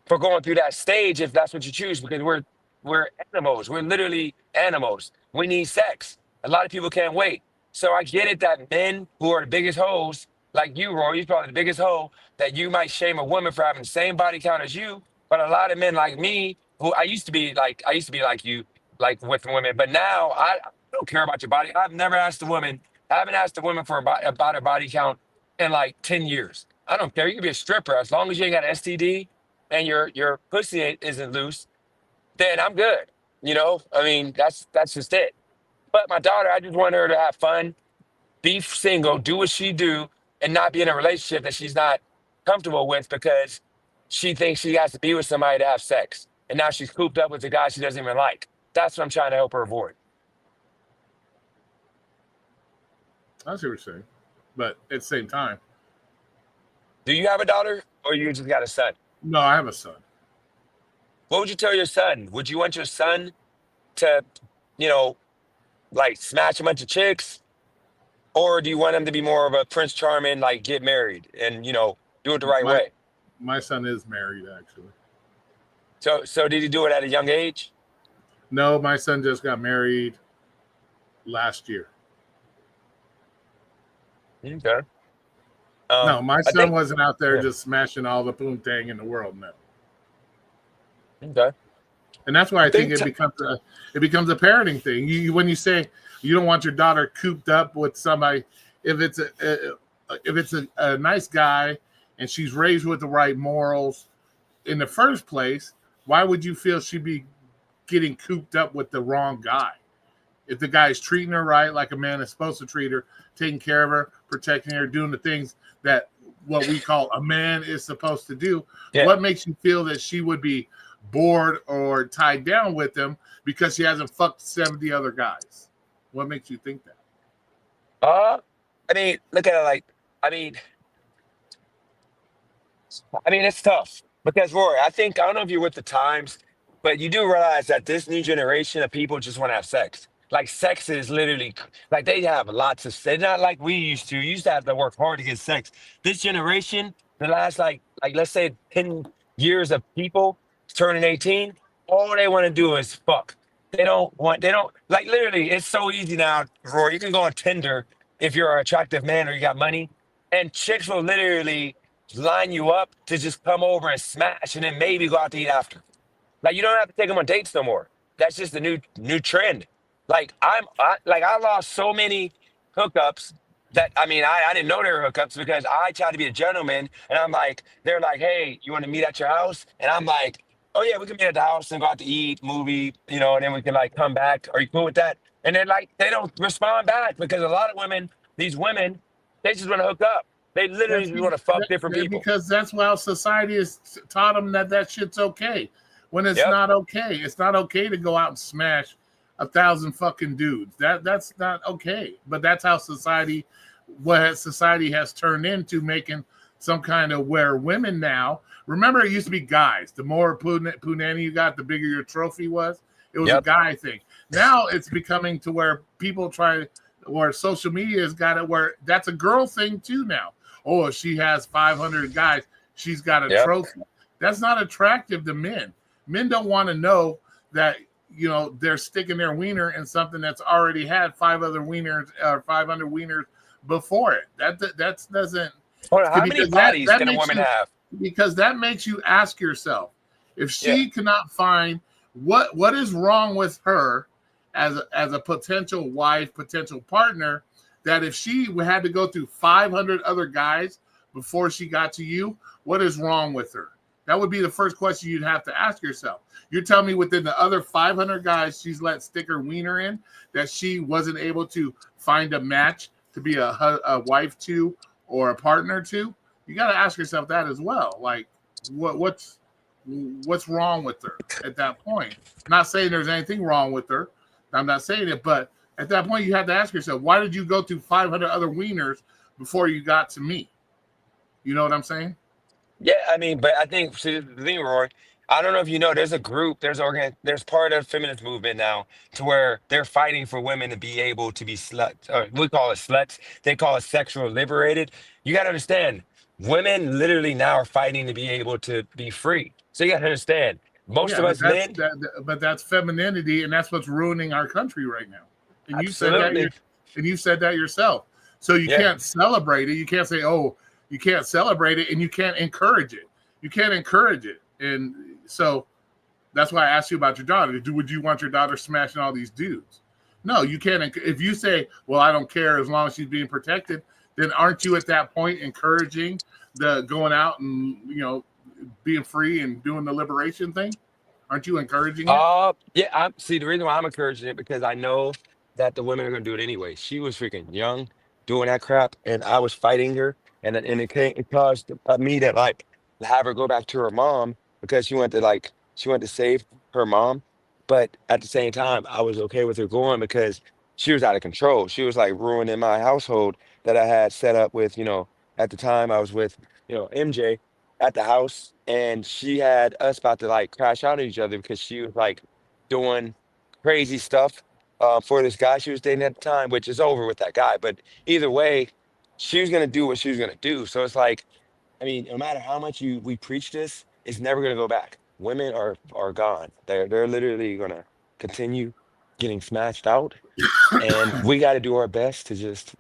for going through that stage, if that's what you choose, because we're animals. We're literally animals. We need sex. A lot of people can't wait. So I get it that men who are the biggest hoes, like you, Roy, you're probably the biggest hoe, that you might shame a woman for having the same body count as you. But a lot of men like me, who I used to be like you, like with women, but now I don't care about your body. I've never asked a woman, I haven't asked a woman for about her body count in like 10 years. I don't care. You can be a stripper as long as you ain't got an STD and your pussy isn't loose, then I'm good. I mean, that's just it. But my daughter, I just want her to have fun, be single, do what she do, and not be in a relationship that she's not comfortable with, because she thinks she has to be with somebody to have sex. And now she's cooped up with a guy she doesn't even like. That's what I'm trying to help her avoid. I see what you're saying. But at the same time, Do you have a daughter, or you just got a son? no, I have a son. What would you tell your son? Would you want your son to, you know, like smash a bunch of chicks? Or do you want him to be more of a Prince Charming, like get married and, do it the right My way? my son is married, actually. So did he do it at a young age? No, my son just got married last year. Okay. No, my I son think, wasn't out there yeah. just smashing all the poontang in the world. No, Okay. and that's why I think Think it becomes a parenting thing. When you say you don't want your daughter cooped up with somebody, if it's a nice guy and she's raised with the right morals in the first place, why would you feel she'd be getting cooped up with the wrong guy? If the guy's treating her right, like a man is supposed to treat her, taking care of her, protecting her, doing the things that what we call a man is supposed to do, Yeah. what makes you feel that she would be bored or tied down with him because she hasn't fucked 70 other guys? What makes you think that? I mean, look at it like, I mean, it's tough because Rory, I don't know if you're with the times, but you do realize that this new generation of people just want to have sex. Like sex is literally like they have lots of. They're not like we used to. You used to have to work hard to get sex. This generation, the last like let's say 10 years of people turning 18, all they want to do is fuck. They don't like literally. It's so easy now, Rory. You can go on Tinder if you're an attractive man or you got money, and chicks will literally line you up to just come over and smash and then maybe go out to eat after. Like you don't have to take them on dates no more. That's just the new trend. I lost so many hookups that I didn't know they were hookups because I tried to be a gentleman and they're like, hey, you want to meet at your house? And I'm like, oh yeah, we can meet at the house and go out to eat, movie, and then we can like come back. Are you cool with that? And then like they don't respond back because a lot of women, these women, they just want to hook up. They literally just want to fuck different people. Because that's how society has taught them that shit's okay. When it's Yep. not okay. It's not okay to go out and smash 1,000 fucking dudes. That's not okay. But that's how society has turned into, making some kind of where women now. Remember, it used to be guys. The more punani you got, the bigger your trophy was. It was a guy thing. Now it's becoming to where people where social media has got it where that's a girl thing too now. Oh, if she has 500 guys, she's got a trophy. That's not attractive to men. Men don't want to know that they're sticking their wiener in something that's already had 500 wieners before it. That doesn't. Hold on, how many because that bodies that can a makes woman you have? ask yourself if Yeah. she cannot find what is wrong with her as a potential wife, potential partner, that if she had to go through 500 other guys before she got to you, what is wrong with her? That would be the first question you'd have to ask yourself. You're telling me within the other 500 guys she's let stick her wiener in that she wasn't able to find a match to be a wife to or a partner to? You got to ask yourself that as well. Like, what's wrong with her at that point? Not saying there's anything wrong with her. I'm not saying it, but at that point, you have to ask yourself, why did you go through 500 other wieners before you got to me? You know what I'm saying? Yeah, I mean, but I think see, the thing, Roy. I don't know if you know, there's a group, there's part of the feminist movement now to where they're fighting for women to be able to be sluts, or we call it sluts. They call it sexual liberated. You got to understand, women literally now are fighting to be able to be free. So you got to understand, most Yeah, of but us men, that's femininity, and that's what's ruining our country right now. And you said that absolutely, you said that yourself. So you yeah. can't celebrate it. You can't say, "Oh, you can't celebrate it," and you can't encourage it. You can't encourage it, and so that's why I asked you about your daughter. Would you want your daughter smashing all these dudes? No, you can't. If you say, "Well, I don't care as long as she's being protected," then aren't you at that point encouraging the going out and being free and doing the liberation thing? Aren't you encouraging it? Yeah, I see the reason why I'm encouraging it because I know that the women are gonna do it anyway. She was freaking young doing that crap, and I was fighting her, and it caused me to like have her go back to her mom because she went to save her mom, but at the same time, I was okay with her going because she was out of control. She was like ruining my household that I had set up with, at the time I was with, MJ at the house, and she had us about to like crash out at each other because she was like doing crazy stuff for this guy she was dating at the time, which is over with that guy. But either way, she was gonna do what she was gonna do. So it's like, I mean, no matter how much we preach this, it's never gonna go back. Women are gone. They're literally gonna continue getting smashed out, and we got to do our best to just,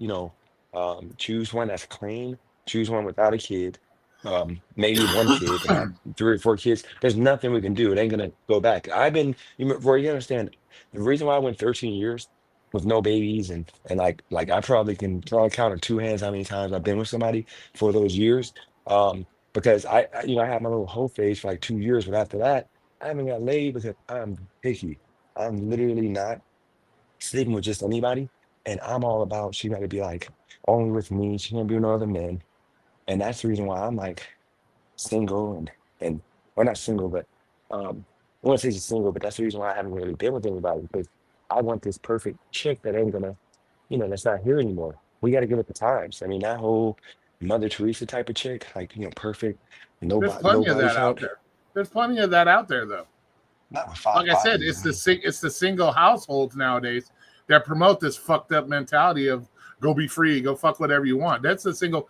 choose one that's clean, choose one without a kid, maybe one kid, but not 3 or 4 kids. There's nothing we can do. It ain't gonna go back. Roy, you understand the reason why I went 13 years with no babies and like I probably can probably count on 2 hands how many times I've been with somebody for those years. Because I had my little whole phase for like 2 years, but after that, I haven't got laid because I'm picky. I'm literally not sleeping with just anybody. And I'm all about she got to be like only with me. She can't be with no other men. And that's the reason why I'm like single and or not single, but I want to say she's single, but that's the reason why I haven't really been with anybody because I want this perfect chick that ain't gonna, that's not here anymore. We got to give it the times. I mean, that whole Mother Teresa type of chick, like perfect, There's low plenty of body that out count, there. There's plenty of that out there, though. not with five Like I said, bodies. I mean, it's the single households nowadays that promote this fucked up mentality of go be free, go fuck whatever you want. That's the single,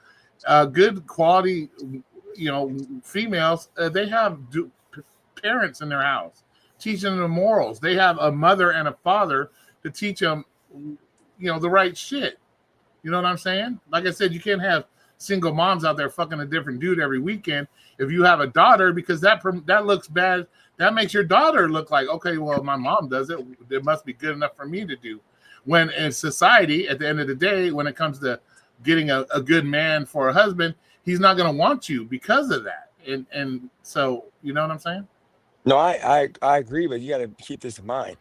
good quality, females. They have parents in their house teaching them morals. They have a mother and a father to teach them, the right shit. You know what I'm saying? Like I said, you can't have single moms out there fucking a different dude every weekend. If you have a daughter, because that looks bad, that makes your daughter look like, okay, well, my mom does it. It must be good enough for me to do. When in society, at the end of the day, when it comes to getting a good man for a husband, he's not going to want you because of that. And so, you know what I'm saying? no, I agree, but you got to keep this in mind.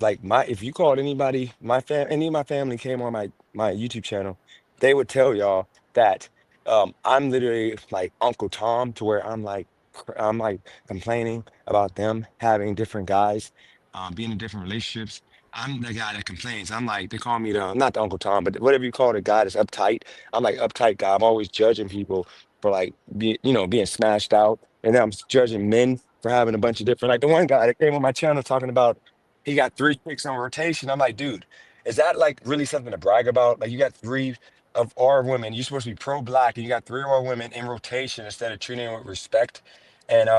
Like if you called anybody, any of my family came on my YouTube channel, they would tell y'all that I'm literally like Uncle Tom to where I'm like complaining about them having different guys, being in different relationships. I'm the guy that complains. I'm like they call me the not the Uncle Tom, but whatever you call the guy that's uptight. I'm like uptight guy. I'm always judging people for like being smashed out, and then I'm judging men for having a bunch of different, like the one guy that came on my channel talking about he got 3 chicks on rotation. I'm like, dude, is that like really something to brag about? Like you got three of our women, you're supposed to be pro-black, and you got three of our women in rotation instead of treating them with respect and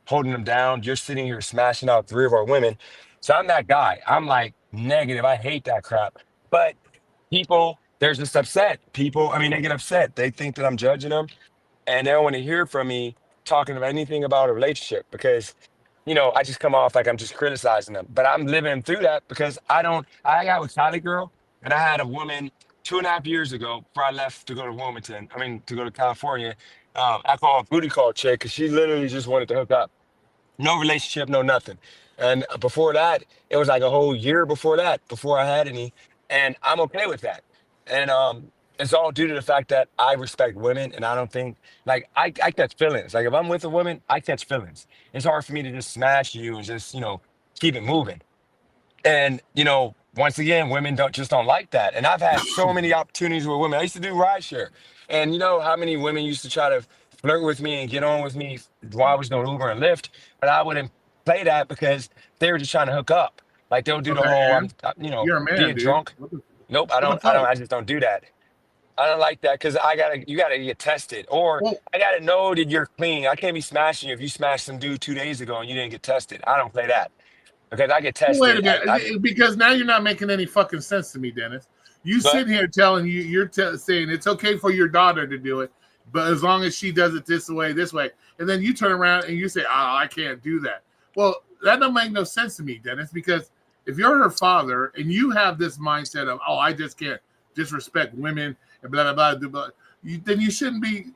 holding them down. You're sitting here smashing out three of our women. So I'm that guy. I'm like negative. I hate that crap. But people They're just upset. People, I mean, they get upset. They think that I'm judging them, and they don't want to hear from me talking about anything about a relationship because I just come off like I'm just criticizing them. But I'm living through that because I don't. I got with Cali girl, and I had a woman 2.5 years ago before I left to go to Wilmington. I mean, to go to California. I call her a booty call chick because she literally just wanted to hook up. No relationship, no nothing. And before that, it was like a whole year before that, before I had any. And I'm okay with that. And it's all due to the fact that I respect women and I don't think like I catch feelings. Like if I'm with a woman, I catch feelings. It's hard for me to just smash you and just, keep it moving. And once again, women don't like that. And I've had so many opportunities with women. I used to do rideshare, and you know how many women used to try to flirt with me and get on with me while I was doing Uber and Lyft, but I wouldn't play that because they were just trying to hook up. Like they'll do the Okay, whole and you're a man, being dude. drunk. Nope, I What the don't. fuck? I just don't do that. I don't like that because you gotta get tested, or Well, I gotta know that you're clean. I can't be smashing you if you smashed some dude 2 days ago and you didn't get tested. I don't play that because I get wait a tested. minute, because now you're not making any fucking sense to me, Dennis. You But sit here telling you're saying it's okay for your daughter to do it, but as long as she does it this way, and then you turn around and you say, "Oh, I can't do that." Well, that don't make no sense to me, Dennis, because if you're her father and you have this mindset of, "Oh, I just can't disrespect women and blah blah blah," then you shouldn't be.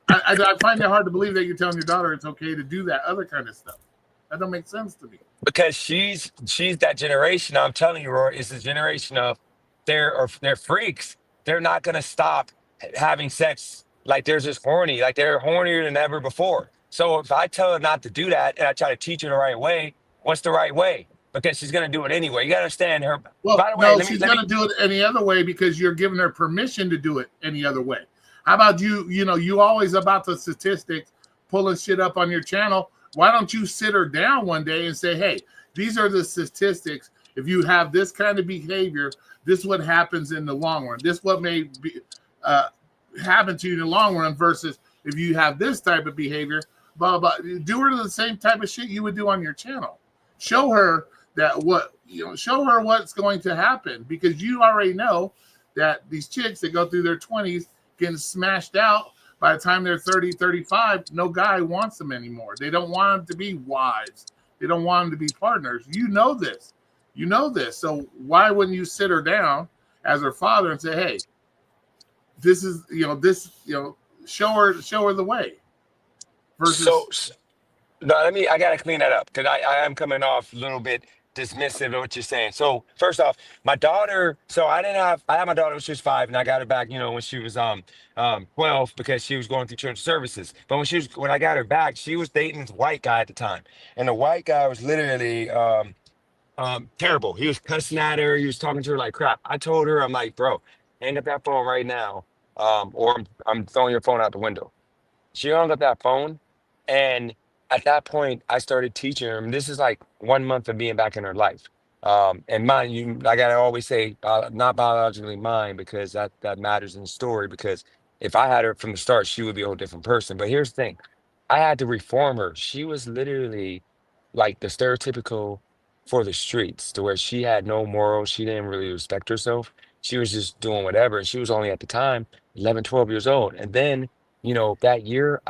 I find it hard to believe that you're telling your daughter it's okay to do that other kind of stuff. That don't make sense to me. because she's that generation. I'm telling you, Roy, it's a generation of they're freaks. They're not gonna stop having sex. Like they're just horny. Like they're hornier than ever before. So if I tell her not to do that and I try to teach her the right way, what's the right way? Because she's gonna do it anyway. You gotta understand her. Well, By the way, no, let me she's let going me to do it any other way because you're giving her permission to do it any other way. How about you? You always about the statistics, pulling shit up on your channel. Why don't you sit her down one day and say, "Hey, these are the statistics. If you have this kind of behavior, this is what happens in the long run. This what may be uh, happen to you in the long run versus if you have this type of behavior." Blah blah. Do her the same type of shit you would do on your channel. Show her show her what's going to happen because you already know that these chicks that go through their 20s getting smashed out by the time they're 30, 35, no guy wants them anymore. They don't want them to be wives. They don't want them to be partners. You know this. You know this. So why wouldn't you sit her down as her father and say, "Hey, this is, show her the way." so Versus, no, I gotta clean that up because I am coming off a little bit dismissive of what you're saying. So first off, my daughter, so I had my daughter when she was 5 and I got her back, when she was 12 because she was going through children's services. But when I got her back, she was dating this white guy at the time. And the white guy was literally terrible. He was cussing at her, he was talking to her like crap. I told her, I'm like, bro, hang up that phone right now. Or I'm throwing your phone out the window. She hung up that phone, and at that point, I started teaching her. And this is like 1 month of being back in her life. And mind you, I gotta always say, not biologically mine because that matters in the story. Because if I had her from the start, she would be a whole different person. But here's the thing, I had to reform her. She was literally like the stereotypical for the streets, to where she had no morals. She didn't really respect herself. She was just doing whatever. And she was only at the time 11, 12 years old. And then that year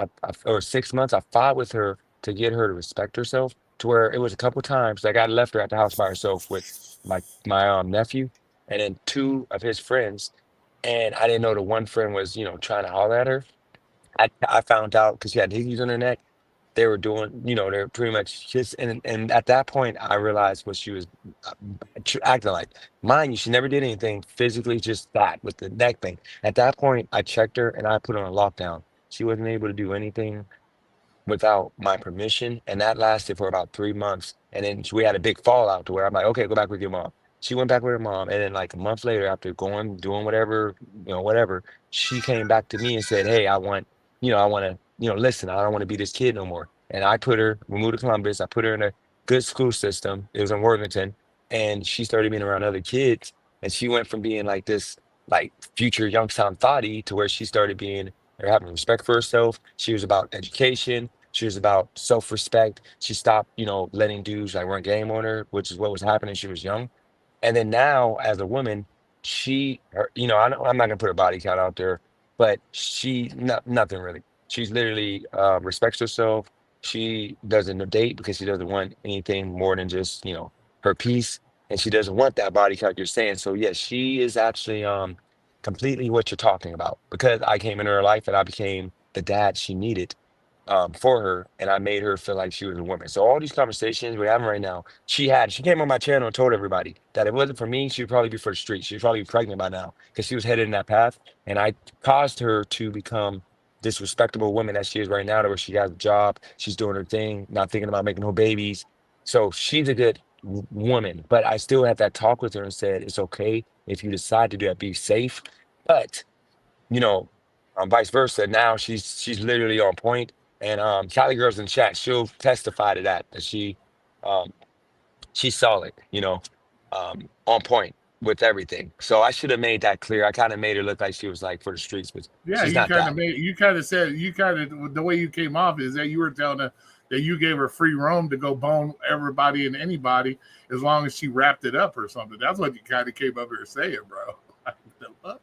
or 6 months, I fought with her to get her to respect herself. To where it was a couple times like I left her at the house by herself with my nephew and then two of his friends, and I didn't know the one friend was trying to holler at her. I found out because she had hickeys on her neck. They were doing, they're pretty much just, and at that point, I realized what she was uh, acting like. Mind you, she never did anything physically, just that with the neck thing. At that point, I checked her and I put her on lockdown. She wasn't able to do anything without my permission, and that lasted for about 3 months. And then we had a big fallout to where I'm like, okay, go back with your mom. She went back with her mom, and then like a month later, after doing whatever, whatever, she came back to me and said, "Hey, I want to, listen, I don't want to be this kid no more." And I we moved to Columbus. I put her in a good school system. It was in Worthington, and she started being around other kids, and she went from being like this, like future Youngstown thotty to where she started being or having respect for herself. She was about education. She was about self-respect. She stopped, letting dudes like run game on her, which is what was happening. She was young. And then now, as a woman, I'm not gonna put a body count out there, but nothing really. She's literally respects herself. She doesn't date because she doesn't want anything more than just her peace, and she doesn't want that body count you're saying. So yes, she is actually completely what you're talking about because I came into her life and I became the dad she needed for her, and I made her feel like she was a woman. So all these conversations we're having right now, she came on my channel and told everybody that if it wasn't for me, she'd probably be for the streets. She'd probably be pregnant by now because she was headed in that path, and I caused her to become this respectable woman that she is right now, to where she has a job, she's doing her thing, not thinking about making no babies. So she's a good woman, but I still had that talk with her and said it's okay if you decide to do that, be safe, but you know, vice versa. Now she's literally on point. And Cali girls in chat, she'll testify to that um she's solid, on point with everything. So I should have made that clear. I kind of made her look like she was like for the streets, but Yeah, she's not that. you kind of said, the way you came off is that you were telling her that you gave her free roam to go bone everybody and anybody as long as she wrapped it up or something. That's what you kind of came up here saying, bro. The fuck?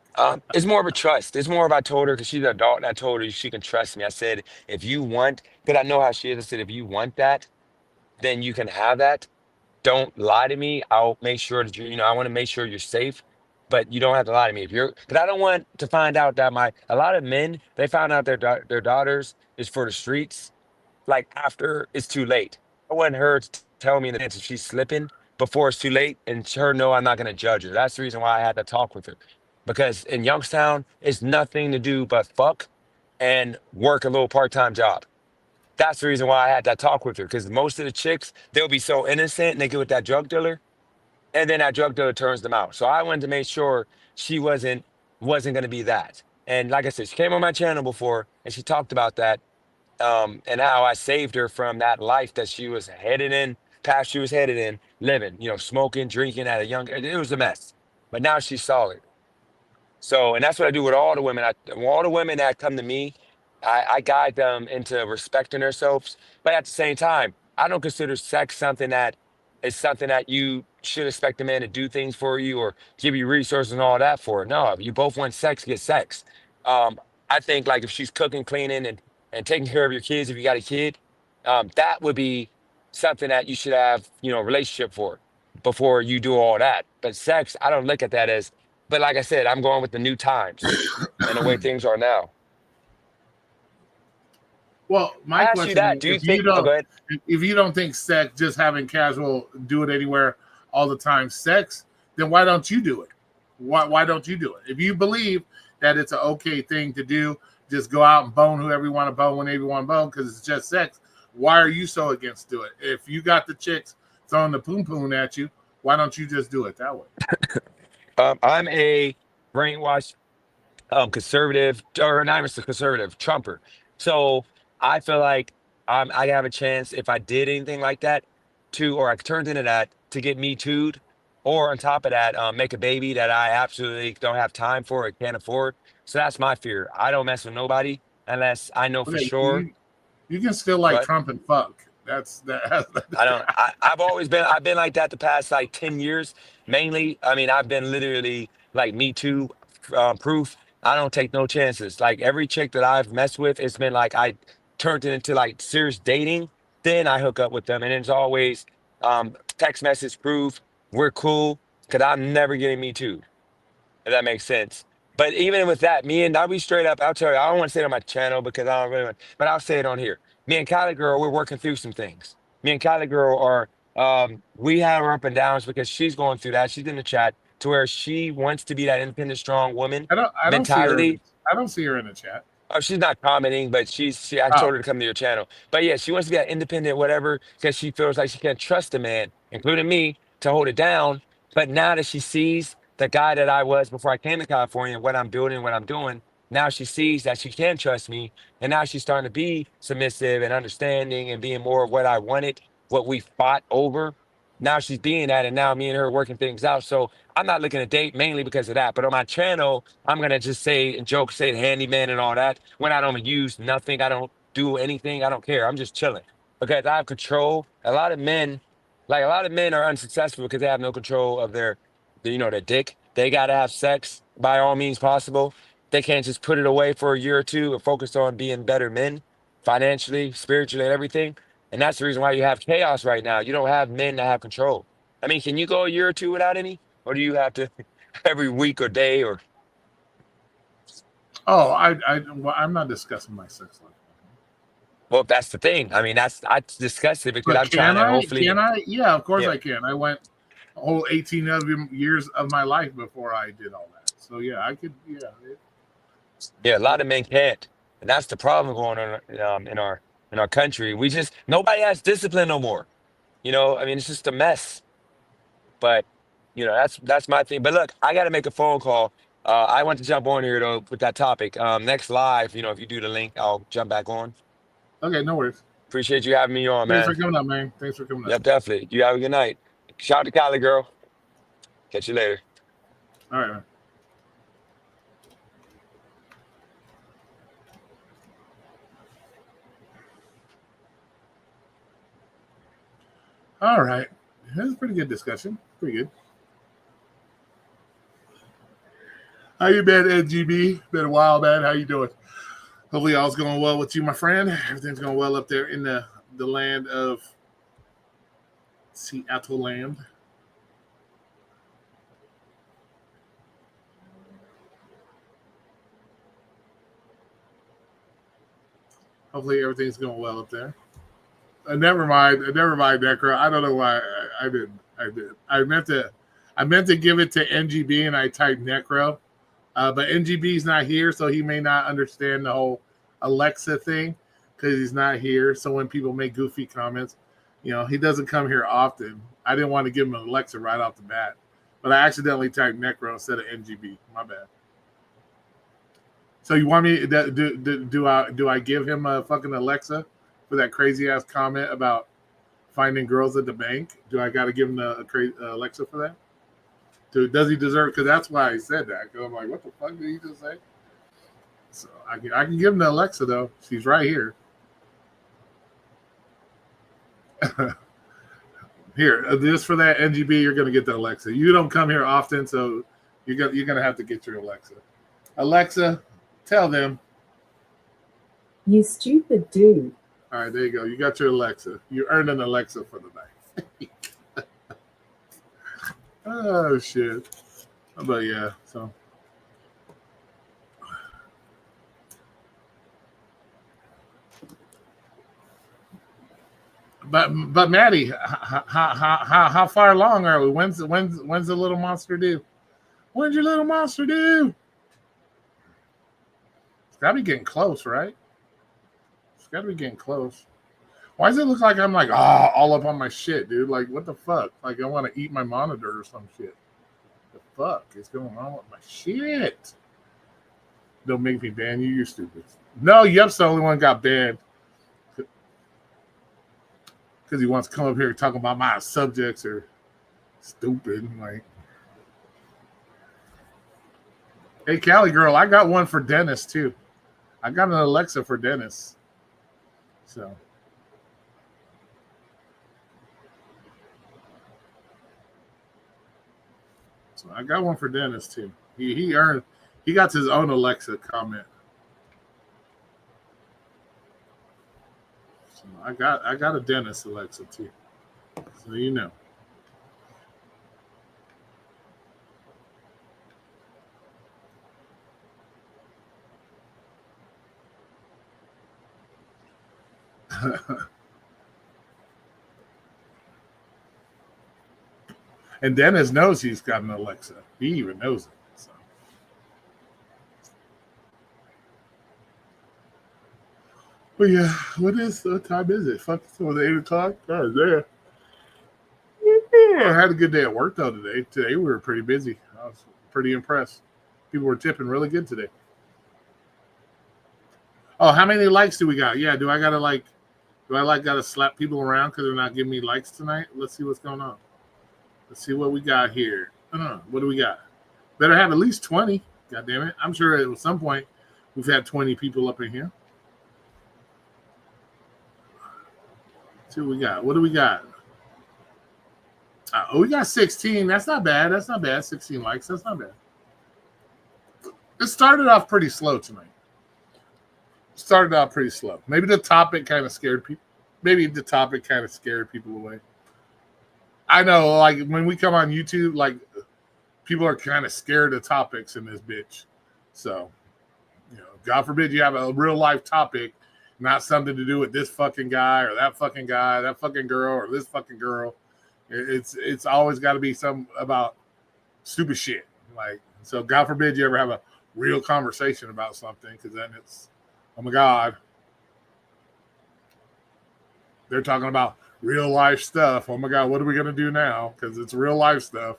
It's more of a trust. It's more of I told her because she's an adult and I told her she can trust me. I said, if you want, because I know how she is, I said, if you want that, then you can have that. Don't lie to me. I'll make sure that I want to make sure you're safe, but you don't have to lie to me. Because I don't want to find out that a lot of men, they found out their daughters is for the streets, like after it's too late. I want her to tell me in advance if she's slipping before it's too late and her know I'm not going to judge her. That's the reason why I had to talk with her. Because in Youngstown, it's nothing to do but fuck and work a little part-time job. That's the reason why I had that talk with her. Because most of the chicks, they'll be so innocent and they get with that drug dealer, and then that drug dealer turns them out. So I wanted to make sure she wasn't going to be that. And like I said, she came on my channel before and she talked about that, and how I saved her from that life that she was headed in, path she was headed in, living, smoking, drinking at a young. It was a mess. But now she's solid. So, and that's what I do with all the women. All the women that come to me, I guide them into respecting themselves. But at the same time, I don't consider sex something that is something that you should expect a man to do things for you or give you resources and all that for. No, if you both want sex, get sex. Um, I think like if she's cooking, cleaning, and taking care of your kids, if you got a kid, that would be something that you should have, a relationship for before you do all that. But sex, I don't look at that as, but like I said, I'm going with the new times and the way things are now. Well, my I ask you question that. is, Do you think? Oh, go ahead. if you don't think sex, just having casual, do it anywhere all the time, sex, then why don't you do it? Why don't you do it? If you believe that it's an okay thing to do, just go out and bone whoever you want to bone whenever you want to bone because it's just sex. Why are you so against do it? If you got the chicks throwing the poon poon at you, why don't you just do it that way? I'm a brainwashed conservative, or not even a conservative, Trumper. So I feel like I have a chance if I did anything like that or I turned into that to get me too'd, or on top of that, make a baby that I absolutely don't have time for or can't afford. So that's my fear. I don't mess with nobody unless I know for Okay, sure. you can still like But Trump and fuck. That's that. I don't. I've been like that the past like 10 years. Mainly, I mean, I've been literally like Me Too proof. I don't take no chances. Like every chick that I've messed with, it's been like I turned it into like serious dating. Then I hook up with them, and it's always text message proof. We're cool because I'm never getting Me Too, if that makes sense. But even with that, I'll be straight up. I'll tell you, I don't want to say it on my channel because I don't really want, but I'll say it on here. Me and Kylie Girl, we're working through some things. Me and Kylie Girl we have her up and downs because she's going through that. She's in the chat to where she wants to be that independent, strong woman I don't see her. mentality. I don't see her in the chat. Oh, she's not commenting, but I Oh, told her to come to your channel. But yeah, she wants to be that independent, whatever, because she feels like she can't trust a man, including me, to hold it down. But now that she sees the guy that I was before I came to California, what I'm building, what I'm doing, now she sees that she can trust me. And now she's starting to be submissive and understanding and being more of what I wanted, what we fought over. Now she's being that, and now me and her are working things out. So I'm not looking to date mainly because of that. But on my channel, I'm gonna just say and joke, say the handyman and all that. When I don't use nothing, I don't do anything. I don't care. I'm just chilling because I have control. A lot of men are unsuccessful because they have no control of their dick. They got to have sex by all means possible. They can't just put it away for a year or two and focus on being better men financially, spiritually, and everything. And that's the reason why you have chaos right now. You don't have men that have control. I mean, can you go a year or two without any? Or do you have to every week or day or Oh, well, I'm not discussing my sex life. well, that's the thing. I mean, I discussed it because But I'm trying can to I? hopefully, Can I? Yeah, of course yeah, I can. I went a whole 18 other years of my life before I did all that. So yeah, I could. Yeah. yeah, a lot of men can't. And that's the problem going on in our country. We just nobody has discipline no more. I mean, it's just a mess. But that's my thing. But look, I got to make a phone call. I want to jump on here though with that topic. Next live, if you do the link, I'll jump back on. Okay, no worries. Appreciate you having me on, Thanks for man. coming up, man. Thanks for coming up. Yep, definitely. You have a good night. Shout out to Cali girl. Catch you later. All right, man. All right. That was a pretty good discussion. Pretty good. How you been, NGB? Been a while, man. How you doing? Hopefully all's going well with you, my friend. Everything's going well up there in the land of Seattle land. Hopefully everything's going well up there. Never mind, Necro. I don't know why I didn't. I meant to give it to NGB and I typed Necro. But NGB's not here, so he may not understand the whole Alexa thing because he's not here. So when people make goofy comments, he doesn't come here often. I didn't want to give him an Alexa right off the bat, but I accidentally typed Necro instead of NGB. My bad. So you want me do I give him a fucking Alexa for that crazy ass comment about finding girls at the bank? Do I got to give him a crazy Alexa for that? Does he deserve? Because that's why I said that. Because I'm like, what the fuck did he just say? So I can give him the Alexa though. She's right here. Here, just for that NGB, you're gonna get the Alexa. You don't come here often, so you're gonna have to get your Alexa. Alexa, tell them. You stupid dude. All right, there you go. You got your Alexa. You earned an Alexa for the night. Oh shit. But yeah, so but Maddie, how far along are we? When's the little monster due? When's your little monster due? It's gotta be getting close, right? It's gotta be getting close. Why does it look like I'm like all up on my shit, dude? Like what the fuck? Like I want to eat my monitor or some shit. The fuck is going on with my shit? Don't make me ban you. You're stupid. No, Yep's the only one got banned because he wants to come up here and talk about my subjects or stupid. Like, hey, Cali girl, I got one for Dennis too. I got an Alexa for Dennis. So I got one for Dennis too. He got his own Alexa comment. So I got a Dennis Alexa too. So you know. And Dennis knows he's got an Alexa. He even knows it. So. But yeah, what time is it? Fuck, it's 8 o'clock. Oh, there. I had a good day at work though today. Today we were pretty busy. I was pretty impressed. People were tipping really good today. Oh, how many likes do we got? Yeah, do I gotta slap people around because they're not giving me likes tonight? Let's see what's going on. Let's see what we got here. What do we got? Better have at least 20. God damn it. I'm sure at some point we've had 20 people up in here. Let's see what we got. What do we got? we got 16. That's not bad. That's not bad. 16 likes. That's not bad. It started off pretty slow tonight. Started out pretty slow. Maybe the topic kind of scared people. Maybe the topic kind of scared people away. I know, like when we come on YouTube, like people are kind of scared of topics in this bitch. So, God forbid you have a real life topic, not something to do with this fucking guy or that fucking guy, that fucking girl or this fucking girl. It's always got to be something about stupid shit. Like, so God forbid you ever have a real conversation about something, because then it's, oh my God, they're talking about real life stuff. Oh my God, what are we going to do now? Because it's real life stuff.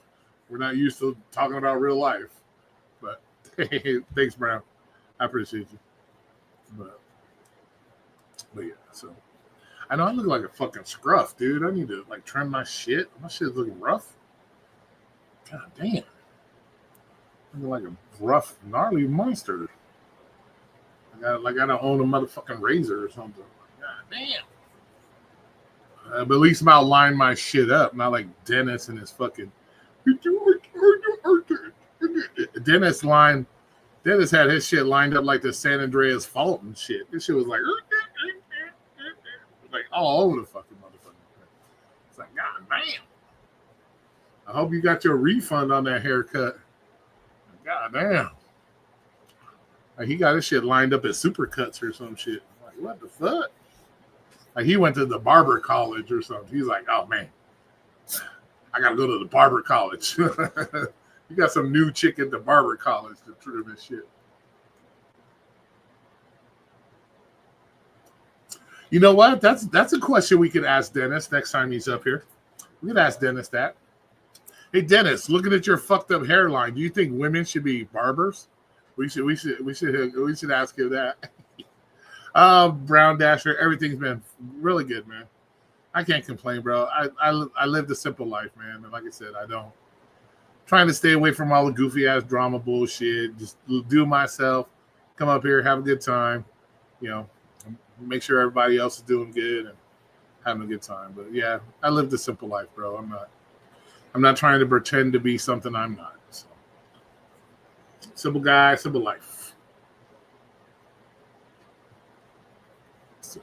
We're not used to talking about real life. But hey, thanks, Brown. I appreciate you. But yeah, so I know I look like a fucking scruff, dude. I need to like trim my shit. My shit's looking rough. God damn. I look like a rough, gnarly monster. I don't own a motherfucking razor or something. God damn. But at least I'm outlining my shit up, not like Dennis and his fucking. Dennis had his shit lined up like the San Andreas Fault and shit. This shit was like all over the fucking motherfucker. It's like, God damn. I hope you got your refund on that haircut. God damn. Like he got his shit lined up at Supercuts or some shit. I'm like, what the fuck? Like he went to the barber college or something. He's like, oh man, I gotta go to the barber college. You got some new chick at the barber college to trim this shit. You know what? That's a question we could ask Dennis next time he's up here. We could ask Dennis that. Hey Dennis, looking at your fucked up hairline, do you think women should be barbers? We should ask him that. Brown Dasher, everything's been really good, man. I can't complain, bro. I lived a simple life, man. And like I said, I don't. Trying to stay away from all the goofy ass drama bullshit. Just do myself. Come up here, have a good time. Make sure everybody else is doing good and having a good time. But yeah, I lived a simple life, bro. I'm not trying to pretend to be something I'm not. So. Simple guy, simple life. So.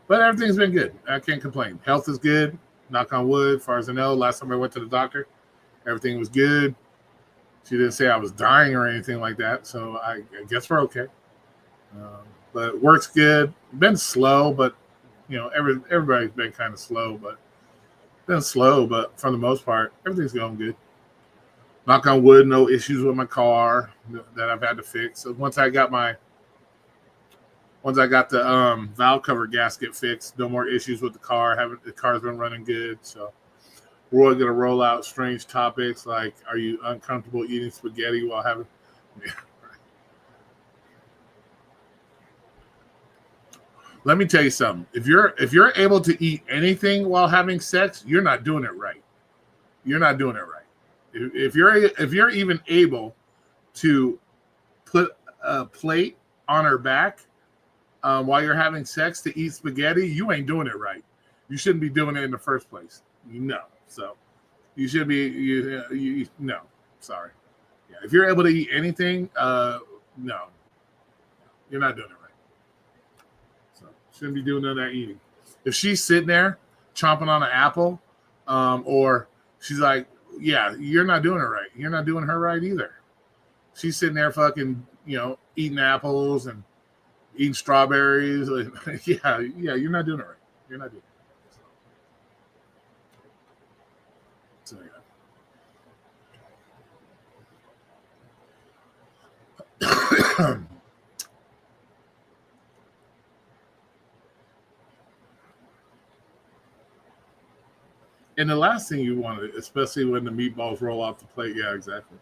But everything's been good. I can't complain. Health is good. Knock on wood. As far as I know, last time I went to the doctor, everything was good. She didn't say I was dying or anything like that. So I guess we're okay. But work's good. Been slow, but everybody's been kind of slow, but for the most part, everything's going good. Knock on wood, no issues with my car that I've had to fix. So once I got the valve cover gasket fixed, no more issues with the car. The car's been running good. So we're gonna roll out strange topics like, are you uncomfortable eating spaghetti while having? Yeah. Let me tell you something. If you're able to eat anything while having sex, you're not doing it right. You're not doing it right. If you're even able to put a plate on her back while you're having sex to eat spaghetti, you ain't doing it right. You shouldn't be doing it in the first place. No. So you should be no. Sorry. Yeah. If you're able to eat anything, no, you're not doing it right. Shouldn't be doing none of that eating. If she's sitting there chomping on an apple, or she's like, yeah, you're not doing it right. You're not doing her right either. She's sitting there fucking, eating apples and eating strawberries. Yeah, you're not doing it right. You're not doing it. So yeah. And the last thing you want to, especially when the meatballs roll off the plate, yeah, exactly.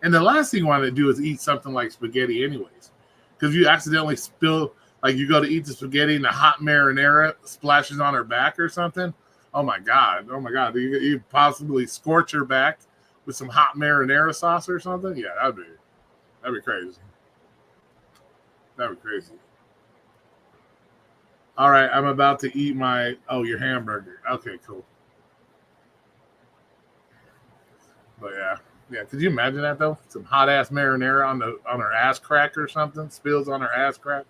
And the last thing you want to do is eat something like spaghetti anyways. Because you accidentally spill, like you go to eat the spaghetti and the hot marinara splashes on her back or something. Oh my God. You possibly scorch her back with some hot marinara sauce or something. Yeah, that'd be crazy. That'd be crazy. All right, I'm about to eat your hamburger. Okay, cool. But yeah. Could you imagine that though? Some hot ass marinara on her ass crack or something spills on her ass crack.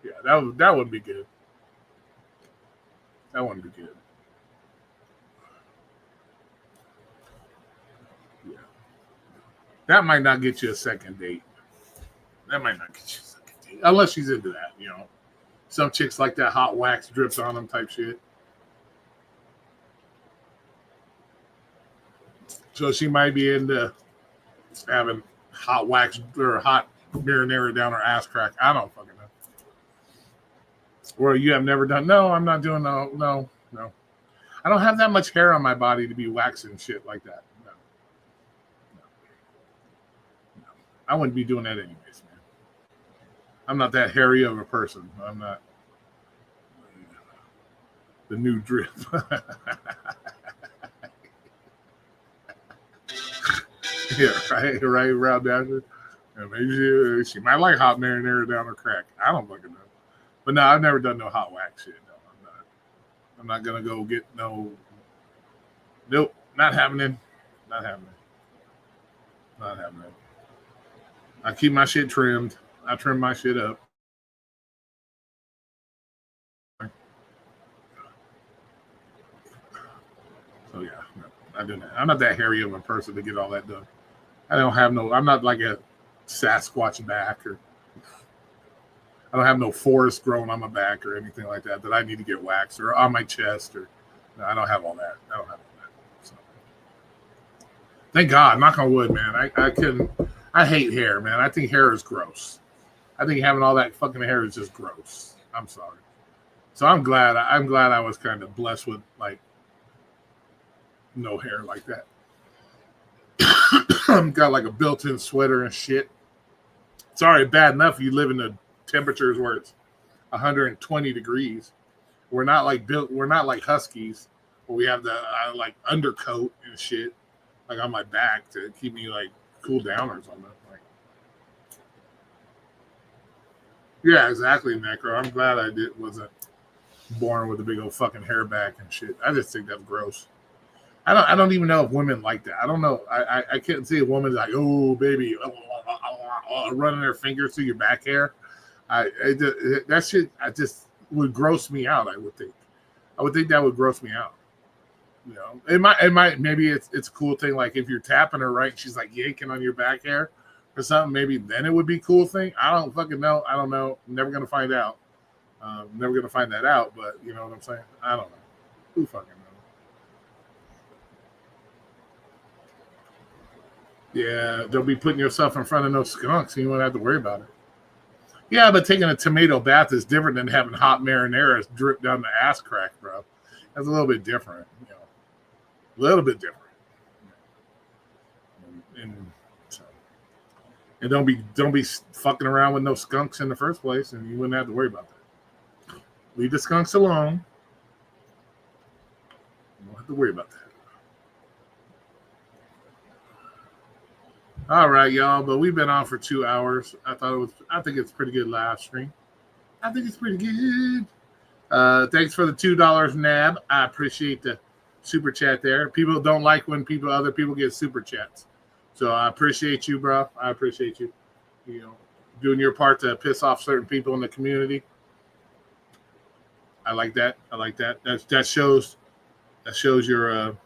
Yeah, that would be good. That wouldn't be good. Yeah, that might not get you a second date. That might not get you a second date unless she's into that. Some chicks like that hot wax drips on them type shit. So she might be into having hot wax or hot marinara down her ass crack. I don't fucking know. Or you have never done? No, I'm not doing no. I don't have that much hair on my body to be waxing shit like that. No. I wouldn't be doing that anyways, man. I'm not that hairy of a person. I'm not the new drip. Yeah, right, Rob Dasher. Yeah, maybe she might like hot marinara down her crack. I don't fucking know. But no, I've never done no hot wax shit. No, I'm not gonna go get no. Nope, not happening. Not happening. Not happening. I keep my shit trimmed. I trim my shit up. So yeah, no, I do that. I'm not that hairy of a person to get all that done. I don't have no. I'm not like a Sasquatch back, or I don't have no forest growing on my back or anything like that I need to get waxed, or on my chest, or no, I don't have all that. I don't have all that. So. Thank God, knock on wood, man. I hate hair, man. I think hair is gross. I think having all that fucking hair is just gross. I'm sorry. So I'm glad I was kind of blessed with like no hair like that. Got like a built-in sweater and shit. It's already bad enough you live in the temperatures where it's 120 degrees. We're not like huskies where we have the like undercoat and shit like on my back to keep me like cool down or something. Like, yeah, exactly, Necro. I'm glad I wasn't born with a big old fucking hair back and shit. I just think that's gross. I don't even know if women like that. I don't know. I can't see a woman like, oh baby, running their fingers through your back hair. That shit I just would gross me out. I would think that would gross me out. It might maybe it's a cool thing like if you're tapping her right and she's like yanking on your back hair or something, maybe then it would be a cool thing. I don't fucking know. I don't know. I'm never gonna find out. Never gonna find that out. But you know what I'm saying? I don't know. Who fucking knows? Yeah, don't be putting yourself in front of no skunks. You won't have to worry about it. Yeah, but taking a tomato bath is different than having hot marinara drip down the ass crack, bro. That's a little bit different, a little bit different. And don't be fucking around with no skunks in the first place, and you wouldn't have to worry about that. Leave the skunks alone. You don't have to worry about that. All right, y'all, but we've been on for 2 hours. I think it's pretty good live stream. I think it's pretty good. Thanks for the $2 nab. I appreciate the super chat there. People don't like when other people get super chats. So I appreciate you, bro. I appreciate you. Doing your part to piss off certain people in the community. I like that. That shows you're a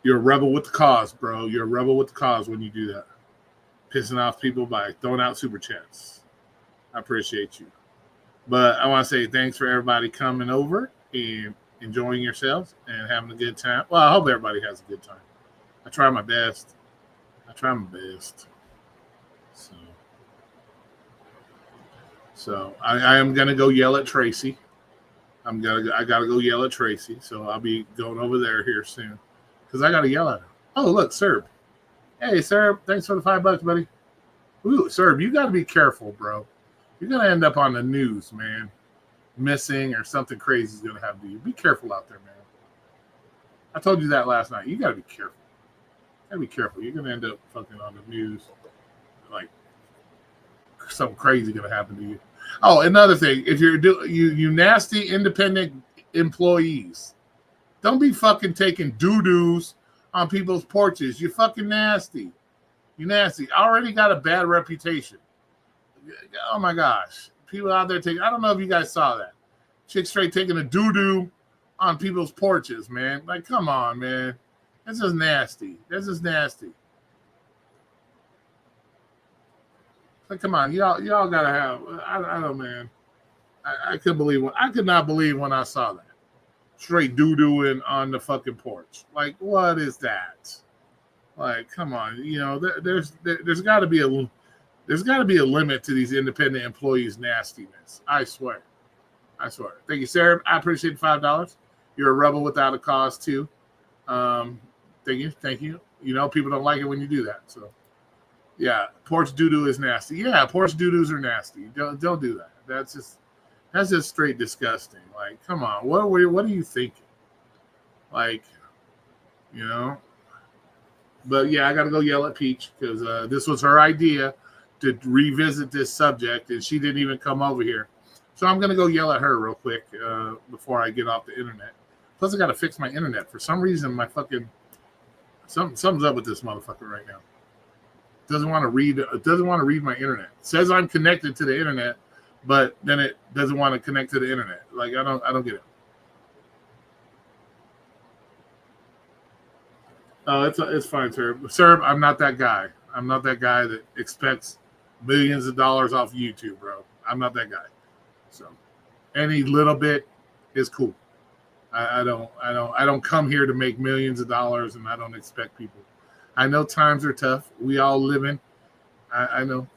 rebel with the cause, bro. You're a rebel with the cause when you do that. Pissing off people by throwing out super chats. I appreciate you. But I want to say thanks for everybody coming over and enjoying yourselves and having a good time. Well, I hope everybody has a good time. I try my best. So I am going to go yell at Tracy. I got to go yell at Tracy. So I'll be going over there here soon. Because I got to yell at him. Oh, look, Serb. Hey, Serb, thanks for the $5, buddy. Ooh, Serb, you got to be careful, bro. You're going to end up on the news, man. Missing or something crazy is going to happen to you. Be careful out there, man. I told you that last night. You got to be careful. You're going to end up fucking on the news. Like, something crazy going to happen to you. Oh, another thing. If you're you nasty independent employees, don't be fucking taking doo-doos on people's porches. You fucking nasty. You nasty. I already got a bad reputation. Oh my gosh. People out there taking, I don't know if you guys saw that. Chick straight taking a doo-doo on people's porches, man. Like, come on, man. This is nasty. This is nasty. Like, come on, y'all gotta have. I don't, man. I could not believe when I saw that. Straight doo-dooing on the fucking porch. Like, what is that? Like, come on. You know, there's got to be a limit to these independent employees' nastiness. I swear. Thank you, Sarah. I appreciate the $5. You're a rebel without a cause too. Thank you. You know, people don't like it when you do that. So, yeah, porch doo-doo is nasty. Yeah, porch doo-doos are nasty. Don't do that. That's just straight disgusting. Like, come on, what are you thinking? Like, you know. But yeah, I got to go yell at Peach because this was her idea to revisit this subject, and she didn't even come over here. So I'm going to go yell at her real quick before I get off the internet. Plus, I got to fix my internet. For some reason, my fucking something's up with this motherfucker right now. It doesn't want to read my internet. It says I'm connected to the internet, but then it doesn't want to connect to the internet. Like, I don't get it. Oh, it's fine, sir. Sir, I'm not that guy. I'm not that guy that expects millions of dollars off YouTube, bro. I'm not that guy. So any little bit is cool. I don't come here to make millions of dollars, and I don't expect people. I know times are tough. We all live in. I know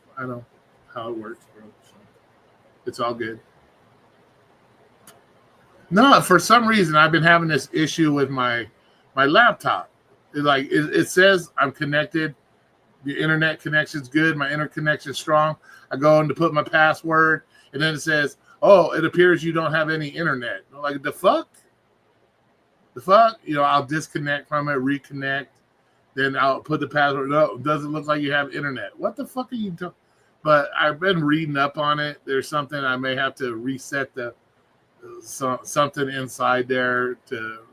how it works, bro. So it's all good. No, for some reason I've been having this issue with my laptop. It says I'm connected. The internet connection's good. My internet connection's strong. I go in to put my password, and then it says, "Oh, it appears you don't have any internet." I'm like, the fuck? The fuck? You know, I'll disconnect from it, reconnect, then I'll put the password. No, it doesn't look like you have internet. What the fuck are you doing? But I've been reading up on it. There's something I may have to reset something inside there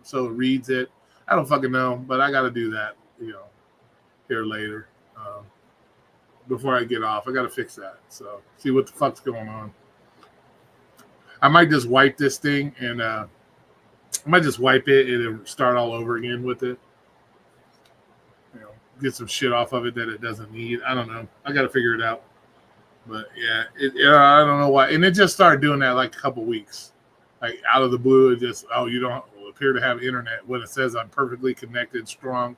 so it reads it. I don't fucking know, but I got to do that, you know, here later before I get off. I got to fix that. So see what the fuck's going on. I might just wipe this thing and I might just wipe it and start all over again with it. You know, get some shit off of it that it doesn't need. I don't know. I got to figure it out. But yeah, I don't know why. And it just started doing that like a couple weeks. Like out of the blue, it just, you don't appear to have internet when it says I'm perfectly connected, strong.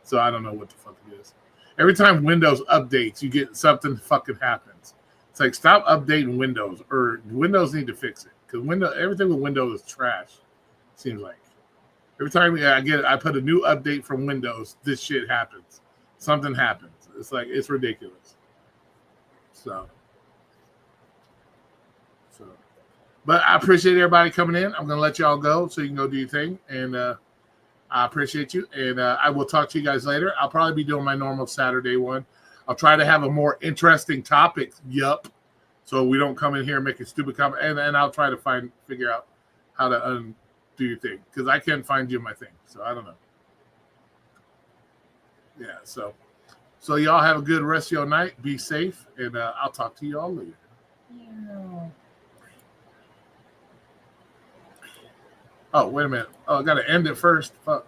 So I don't know what the fuck it is. Every time Windows updates, you get something fucking happens. It's like, stop updating Windows, or Windows need to fix it. Because everything with Windows is trash, seems like. Every time I put a new update from Windows, this shit happens. Something happens. It's like, it's ridiculous. So. But I appreciate everybody coming in. I'm going to let y'all go so you can go do your thing. And I appreciate you. And I will talk to you guys later. I'll probably be doing my normal Saturday one. I'll try to have a more interesting topic. Yup. So we don't come in here making stupid comments. And I'll try to figure out how to undo your thing. Because I can't find you my thing. So I don't know. Yeah. So y'all have a good rest of your night. Be safe. And I'll talk to you all later. Yeah. Oh, wait a minute. Oh, I got to end it first. Fuck.